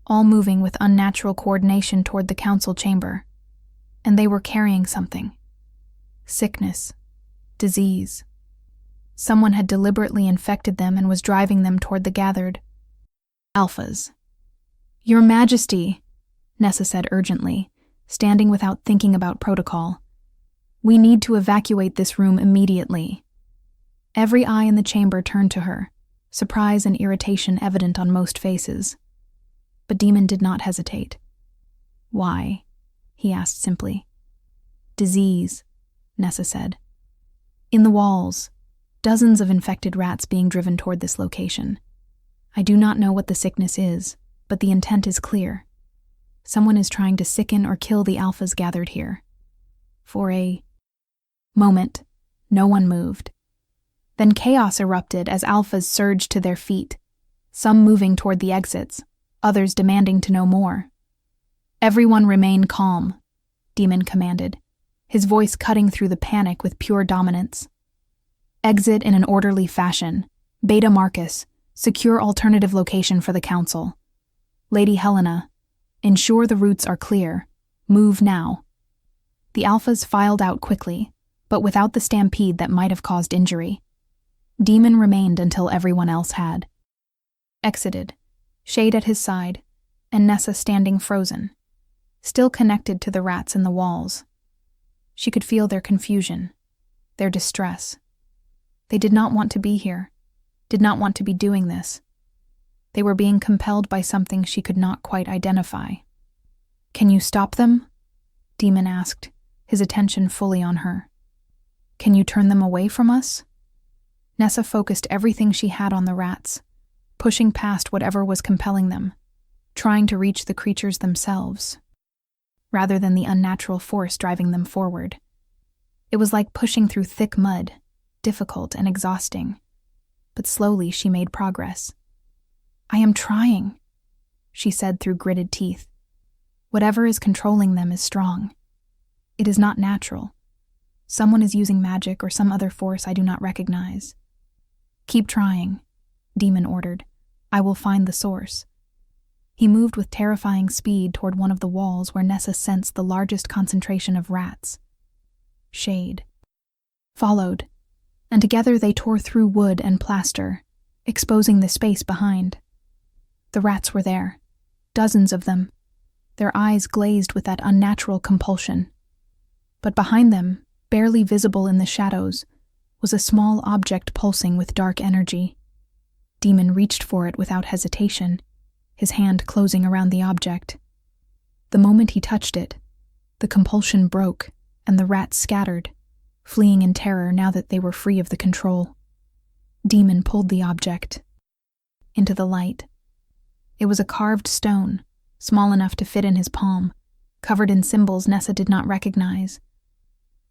all moving with unnatural coordination toward the council chamber. And they were carrying something. Sickness. Disease. Someone had deliberately infected them and was driving them toward the gathered alphas. Your Majesty, Nessa said urgently, standing without thinking about protocol. We need to evacuate this room immediately. Every eye in the chamber turned to her, surprise and irritation evident on most faces. But Demon did not hesitate. Why? He asked simply. Disease, Nessa said. In the walls, dozens of infected rats being driven toward this location. I do not know what the sickness is, but the intent is clear. Someone is trying to sicken or kill the alphas gathered here. For a moment, no one moved. Then chaos erupted as alphas surged to their feet, some moving toward the exits, others demanding to know more. Everyone remain calm, Demon commanded, his voice cutting through the panic with pure dominance. Exit in an orderly fashion. Beta Marcus, secure alternative location for the council. Lady Helena, ensure the routes are clear. Move now. The alphas filed out quickly, but without the stampede that might have caused injury. Demon remained until everyone else had. Exited, Shade at his side, and Nessa standing frozen, still connected to the rats in the walls. She could feel their confusion, their distress. They did not want to be here, did not want to be doing this. They were being compelled by something she could not quite identify. Can you stop them? Demon asked, his attention fully on her. Can you turn them away from us? Nessa focused everything she had on the rats, pushing past whatever was compelling them, trying to reach the creatures themselves, rather than the unnatural force driving them forward. It was like pushing through thick mud, difficult and exhausting, but slowly she made progress. I am trying, she said through gritted teeth. Whatever is controlling them is strong. It is not natural. Someone is using magic or some other force I do not recognize. Keep trying, Demon ordered. I will find the source. He moved with terrifying speed toward one of the walls where Nessa sensed the largest concentration of rats. Shade followed, and together they tore through wood and plaster, exposing the space behind. The rats were there, dozens of them, their eyes glazed with that unnatural compulsion. But behind them, barely visible in the shadows, was a small object pulsing with dark energy. Demon reached for it without hesitation, his hand closing around the object. The moment he touched it, the compulsion broke and the rats scattered, fleeing in terror now that they were free of the control. Demon pulled the object into the light. It was a carved stone, small enough to fit in his palm, covered in symbols Nessa did not recognize.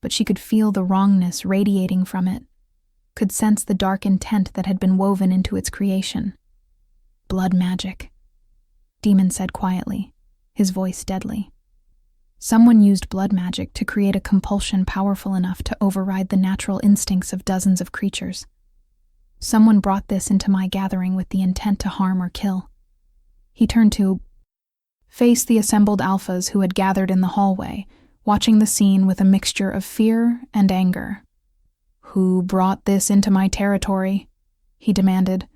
But she could feel the wrongness radiating from it, could sense the dark intent that had been woven into its creation. Blood magic, Demon said quietly, his voice deadly. Someone used blood magic to create a compulsion powerful enough to override the natural instincts of dozens of creatures. Someone brought this into my gathering with the intent to harm or kill. He turned to face the assembled alphas who had gathered in the hallway, watching the scene with a mixture of fear and anger. "Who brought this into my territory?" he demanded.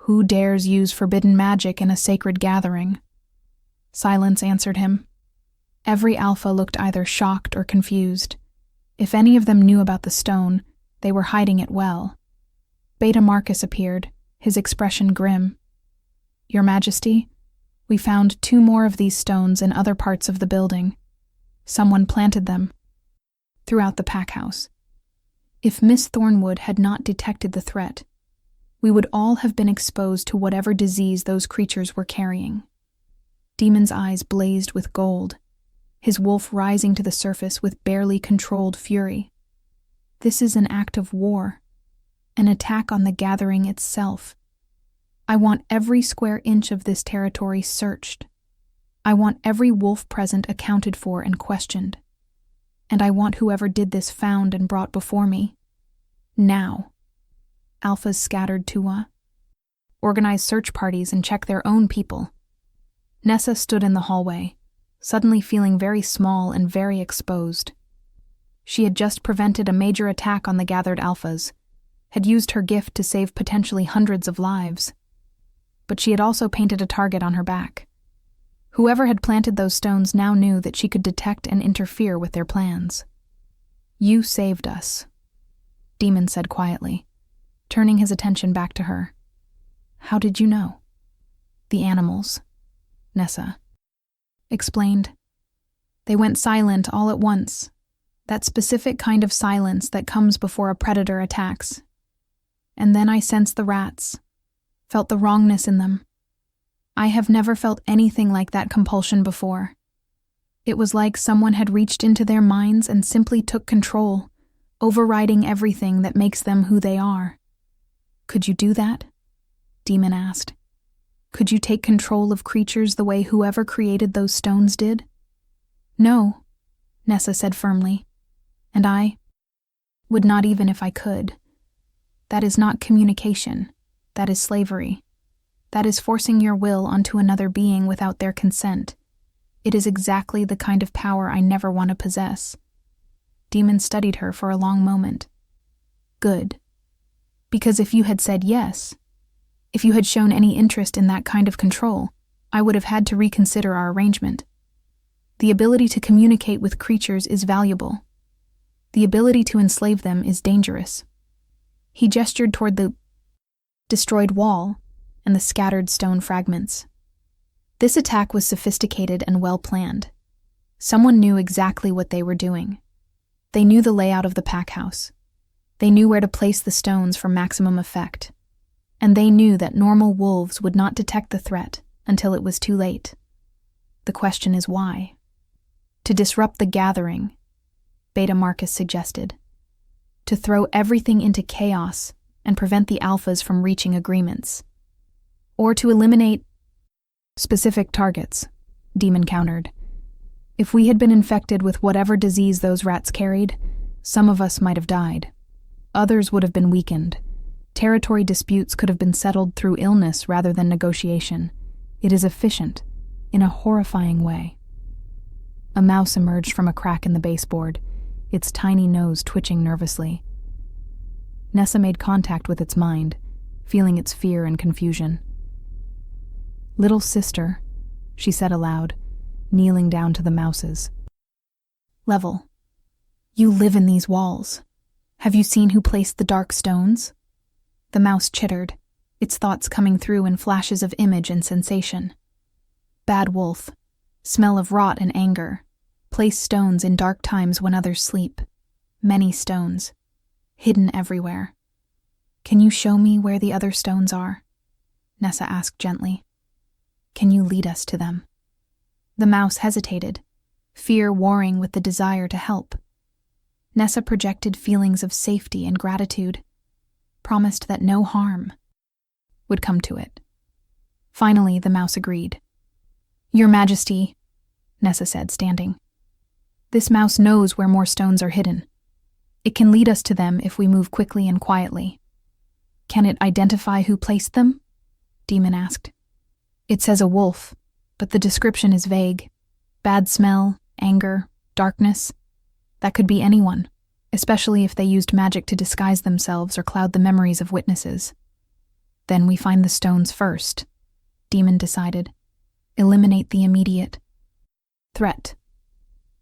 "Who dares use forbidden magic in a sacred gathering?" Silence answered him. Every alpha looked either shocked or confused. If any of them knew about the stone, they were hiding it well. Beta Marcus appeared, his expression grim. "Your Majesty, we found 2 more of these stones in other parts of the building. Someone planted them throughout the pack house. If Miss Thornwood had not detected the threat, we would all have been exposed to whatever disease those creatures were carrying." Demon's eyes blazed with gold, his wolf rising to the surface with barely controlled fury. "This is an act of war, an attack on the gathering itself. I want every square inch of this territory searched. I want every wolf present accounted for and questioned. And I want whoever did this found and brought before me. Now." Alphas scattered to organize search parties and check their own people. Nessa stood in the hallway, suddenly feeling very small and very exposed. She had just prevented a major attack on the gathered alphas, had used her gift to save potentially hundreds of lives. But she had also painted a target on her back. Whoever had planted those stones now knew that she could detect and interfere with their plans. "You saved us," Demon said quietly, turning his attention back to her. "How did you know?" "The animals," Nessa explained. "They went silent all at once, that specific kind of silence that comes before a predator attacks. And then I sensed the rats, felt the wrongness in them. I have never felt anything like that compulsion before. It was like someone had reached into their minds and simply took control, overriding everything that makes them who they are." "Could you do that?" Demon asked. "Could you take control of creatures the way whoever created those stones did?" "No," Nessa said firmly. "And I would not even if I could. That is not communication. That is slavery. That is forcing your will onto another being without their consent. It is exactly the kind of power I never want to possess." Demon studied her for a long moment. "Good. Because if you had said yes, if you had shown any interest in that kind of control, I would have had to reconsider our arrangement. The ability to communicate with creatures is valuable. The ability to enslave them is dangerous." He gestured toward the destroyed wall and the scattered stone fragments. This attack was sophisticated and well-planned. Someone knew exactly what they were doing. They knew the layout of the pack house. They knew where to place the stones for maximum effect. And they knew that normal wolves would not detect the threat until it was too late. The question is why? To disrupt the gathering, Beta Marcus suggested. To throw everything into chaos and prevent the alphas from reaching agreements. Or to eliminate specific targets, Demon countered. If we had been infected with whatever disease those rats carried, some of us might have died. Others would have been weakened. Territory disputes could have been settled through illness rather than negotiation. It is efficient, in a horrifying way. A mouse emerged from a crack in the baseboard, its tiny nose twitching nervously. Nessa made contact with its mind, feeling its fear and confusion. "Little sister," she said aloud, kneeling down to the mouses. "Level. You live in these walls. Have you seen who placed the dark stones?" The mouse chittered, its thoughts coming through in flashes of image and sensation. bad wolf, smell of rot and anger, place stones in dark times when others sleep. Many stones, hidden everywhere. Can you show me where the other stones are? Nessa asked gently. Can you lead us to them? The mouse hesitated, fear warring with the desire to help. Nessa projected feelings of safety and gratitude, promised that no harm would come to it. Finally, the mouse agreed. Your Majesty, Nessa said, standing. This mouse knows where more stones are hidden. It can lead us to them if we move quickly and quietly. Can it identify who placed them? Demon asked. It says a wolf, but the description is vague. Bad smell, anger, darkness. That could be anyone, especially if they used magic to disguise themselves or cloud the memories of witnesses. Then we find the stones first, Demon decided. Eliminate the immediate threat.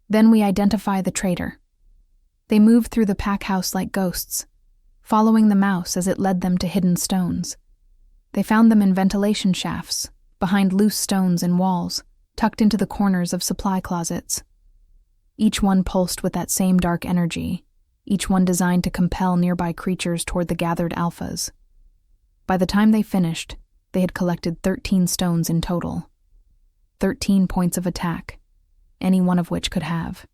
Then we identify the traitor. They moved through the pack house like ghosts, following the mouse as it led them to hidden stones. They found them in ventilation shafts, behind loose stones and walls, tucked into the corners of supply closets. Each one pulsed with that same dark energy, each one designed to compel nearby creatures toward the gathered alphas. By the time they finished, they had collected 13 stones in total. 13 points of attack, any one of which could have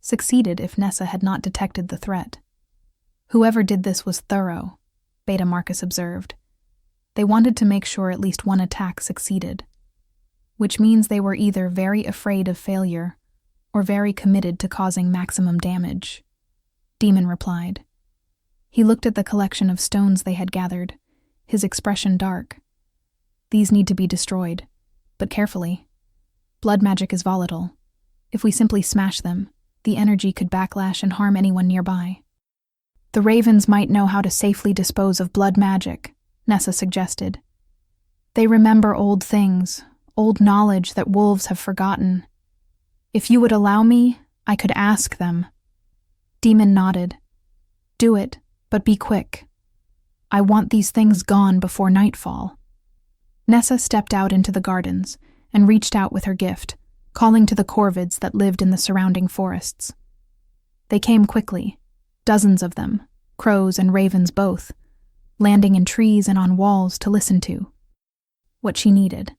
succeeded if Nessa had not detected the threat. Whoever did this was thorough, Beta Marcus observed. They wanted to make sure at least one attack succeeded, which means they were either very afraid of failure or very committed to causing maximum damage. Demon replied. He looked at the collection of stones they had gathered, his expression dark. These need to be destroyed, but carefully. Blood magic is volatile. If we simply smash them, the energy could backlash and harm anyone nearby. The ravens might know how to safely dispose of blood magic, Nessa suggested. They remember old things, old knowledge that wolves have forgotten. If you would allow me, I could ask them. Demon nodded. Do it, but be quick. I want these things gone before nightfall. Nessa stepped out into the gardens and reached out with her gift, calling to the corvids that lived in the surrounding forests. They came quickly, dozens of them, crows and ravens both, landing in trees and on walls to listen to what she needed.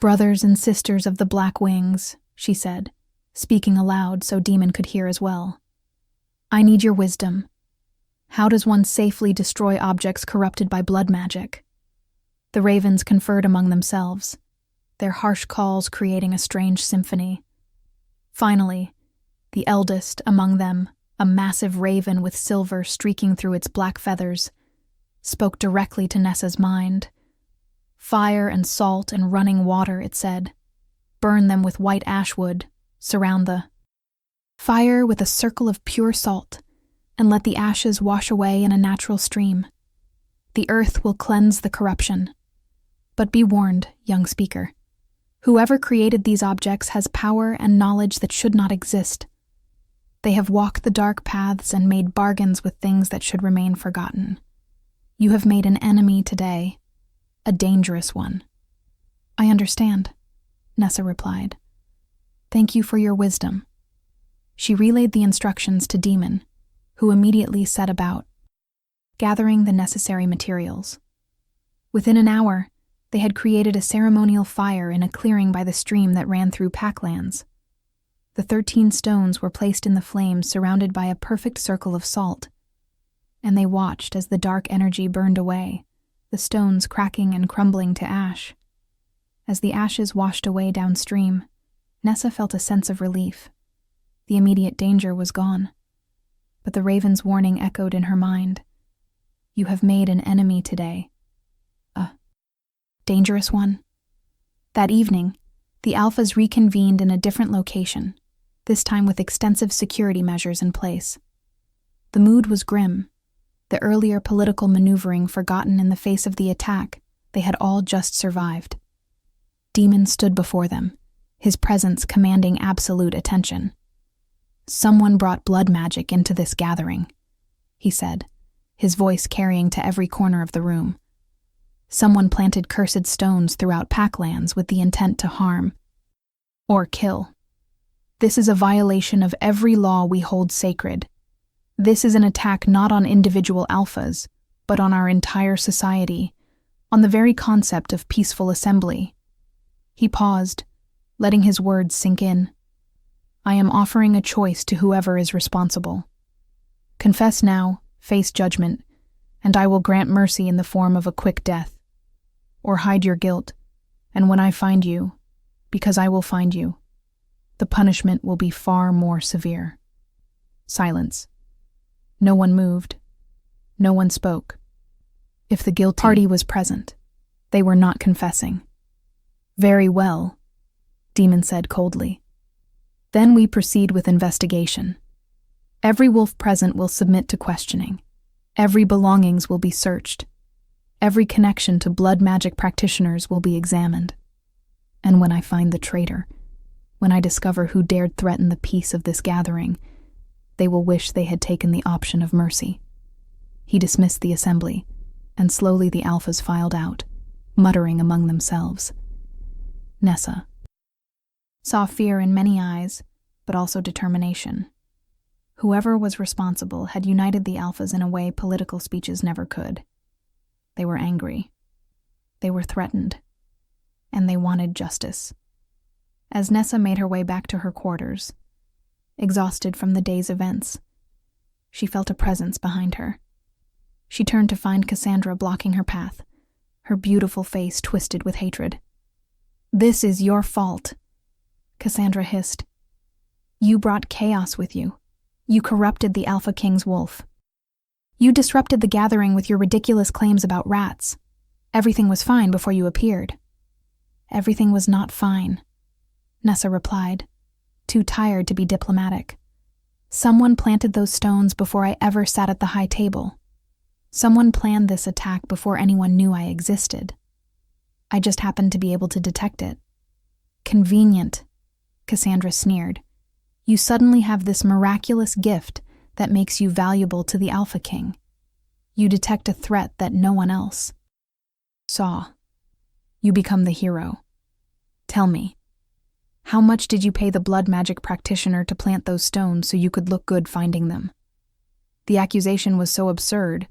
Brothers and sisters of the Black Wings, she said, speaking aloud so Demon could hear as well. I need your wisdom. How does one safely destroy objects corrupted by blood magic? The ravens conferred among themselves, their harsh calls creating a strange symphony. Finally, the eldest among them, a massive raven with silver streaking through its black feathers, spoke directly to Nessa's mind. Fire and salt and running water, it said. Burn them with white ashwood, surround the fire with a circle of pure salt, and let the ashes wash away in a natural stream. The earth will cleanse the corruption. But be warned, young speaker. Whoever created these objects has power and knowledge that should not exist. They have walked the dark paths and made bargains with things that should remain forgotten. You have made an enemy today, a dangerous one. I understand, Nessa replied. Thank you for your wisdom. She relayed the instructions to Demon, who immediately set about gathering the necessary materials. Within an hour, they had created a ceremonial fire in a clearing by the stream that ran through packlands. The 13 stones were placed in the flames surrounded by a perfect circle of salt, and they watched as the dark energy burned away, the stones cracking and crumbling to ash. As the ashes washed away downstream, Nessa felt a sense of relief. The immediate danger was gone. But the raven's warning echoed in her mind. You have made an enemy today. A dangerous one. That evening, the alphas reconvened in a different location, this time with extensive security measures in place. The mood was grim, the earlier political maneuvering forgotten in the face of the attack they had all just survived. Demon stood before them, his presence commanding absolute attention. Someone brought blood magic into this gathering, he said, his voice carrying to every corner of the room. Someone planted cursed stones throughout packlands with the intent to harm or kill. This is a violation of every law we hold sacred. This is an attack not on individual alphas, but on our entire society, on the very concept of peaceful assembly. He paused, letting his words sink in. I am offering a choice to whoever is responsible. Confess now, face judgment, and I will grant mercy in the form of a quick death. Or hide your guilt, and when I find you, because I will find you, the punishment will be far more severe. Silence. No one moved. No one spoke. If the guilty party was present, they were not confessing. Very well, Demon said coldly. Then we proceed with investigation. Every wolf present will submit to questioning. Every belongings will be searched. Every connection to blood magic practitioners will be examined. And when I find the traitor, when I discover who dared threaten the peace of this gathering, they will wish they had taken the option of mercy. He dismissed the assembly, and slowly the alphas filed out, muttering among themselves. Nessa saw fear in many eyes, but also determination. Whoever was responsible had united the alphas in a way political speeches never could. They were angry. They were threatened. And they wanted justice. As Nessa made her way back to her quarters, exhausted from the day's events, she felt a presence behind her. She turned to find Cassandra blocking her path, her beautiful face twisted with hatred. This is your fault, Cassandra hissed. You brought chaos with you. You corrupted the Alpha King's wolf. You disrupted the gathering with your ridiculous claims about rats. Everything was fine before you appeared. Everything was not fine, Nessa replied, too tired to be diplomatic. Someone planted those stones before I ever sat at the high table. Someone planned this attack before anyone knew I existed. I just happened to be able to detect it. Convenient, Cassandra sneered. You suddenly have this miraculous gift that makes you valuable to the Alpha King. You detect a threat that no one else saw. You become the hero. Tell me, how much did you pay the blood magic practitioner to plant those stones so you could look good finding them? The accusation was so absurd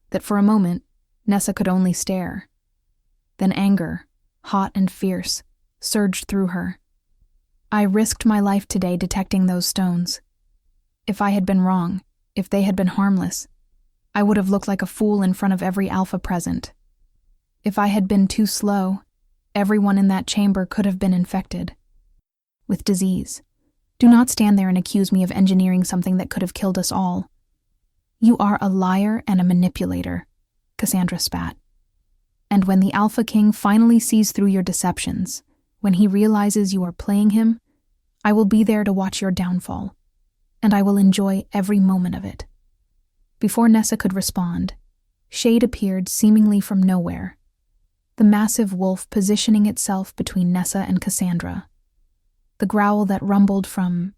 that for a moment, Nessa could only stare. Then anger, hot and fierce, surged through her. I risked my life today detecting those stones. If I had been wrong, if they had been harmless, I would have looked like a fool in front of every alpha present. If I had been too slow, everyone in that chamber could have been infected with disease. Do not stand there and accuse me of engineering something that could have killed us all. You are a liar and a manipulator, Cassandra spat. And when the Alpha King finally sees through your deceptions, when he realizes you are playing him, I will be there to watch your downfall, and I will enjoy every moment of it. Before Nessa could respond, Shade appeared seemingly from nowhere, the massive wolf positioning itself between Nessa and Cassandra. The growl that rumbled from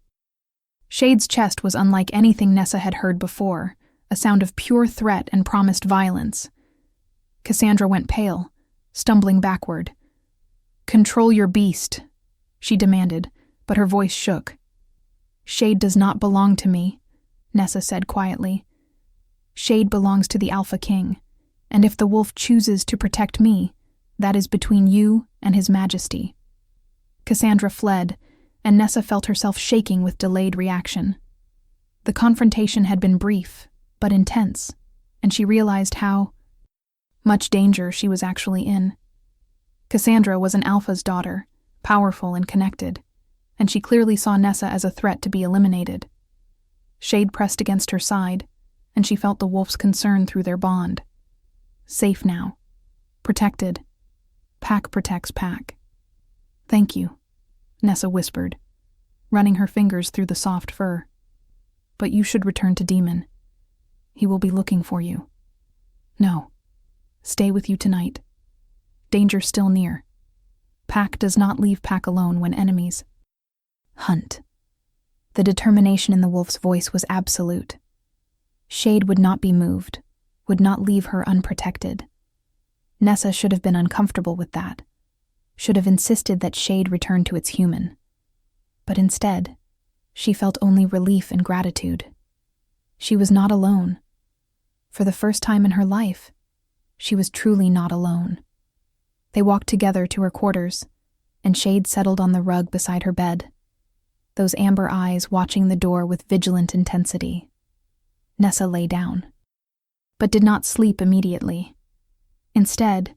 Shade's chest was unlike anything Nessa had heard before, a sound of pure threat and promised violence. Cassandra went pale, stumbling backward. Control your beast, she demanded, but her voice shook. Shade does not belong to me, Nessa said quietly. Shade belongs to the Alpha King, and if the wolf chooses to protect me, that is between you and His Majesty. Cassandra fled, and Nessa felt herself shaking with delayed reaction. The confrontation had been brief, but intense, and she realized how much danger she was actually in. Cassandra was an Alpha's daughter, powerful and connected, and she clearly saw Nessa as a threat to be eliminated. Shade pressed against her side, and she felt the wolf's concern through their bond. Safe now. Protected. Pack protects pack. Thank you, Nessa whispered, running her fingers through the soft fur. But you should return to Demon. He will be looking for you. No. Stay with you tonight. Danger still near. Pack does not leave pack alone when enemies hunt. The determination in the wolf's voice was absolute. Shade would not be moved, would not leave her unprotected. Nessa should have been uncomfortable with that, should have insisted that Shade return to its human. But instead, she felt only relief and gratitude. She was not alone. For the first time in her life, she was truly not alone. They walked together to her quarters, and Shade settled on the rug beside her bed, those amber eyes watching the door with vigilant intensity. Nessa lay down, but did not sleep immediately. Instead,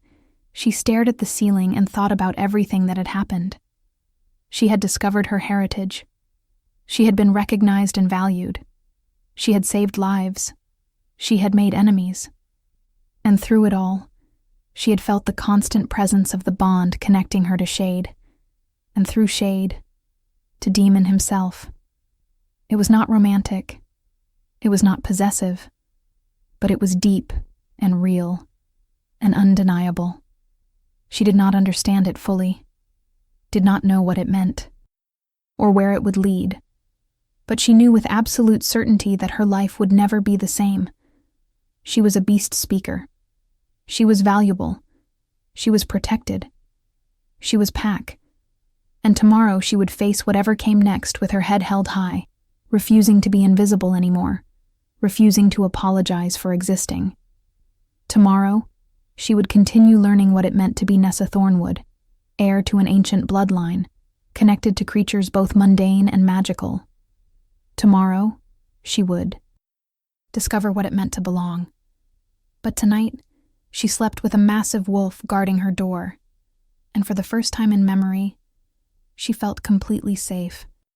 she stared at the ceiling and thought about everything that had happened. She had discovered her heritage. She had been recognized and valued. She had saved lives. She had made enemies. And through it all, she had felt the constant presence of the bond connecting her to Shade, and through Shade, to Demon himself. It was not romantic. It was not possessive, but it was deep and real and undeniable. She did not understand it fully, did not know what it meant, or where it would lead, but she knew with absolute certainty that her life would never be the same. She was a beast speaker. She was valuable. She was protected. She was Pack. And tomorrow she would face whatever came next with her head held high, refusing to be invisible anymore, refusing to apologize for existing. Tomorrow, she would continue learning what it meant to be Nessa Thornwood, heir to an ancient bloodline, connected to creatures both mundane and magical. Tomorrow, she would discover what it meant to belong. But tonight, she slept with a massive wolf guarding her door, and for the first time in memory, she felt completely safe.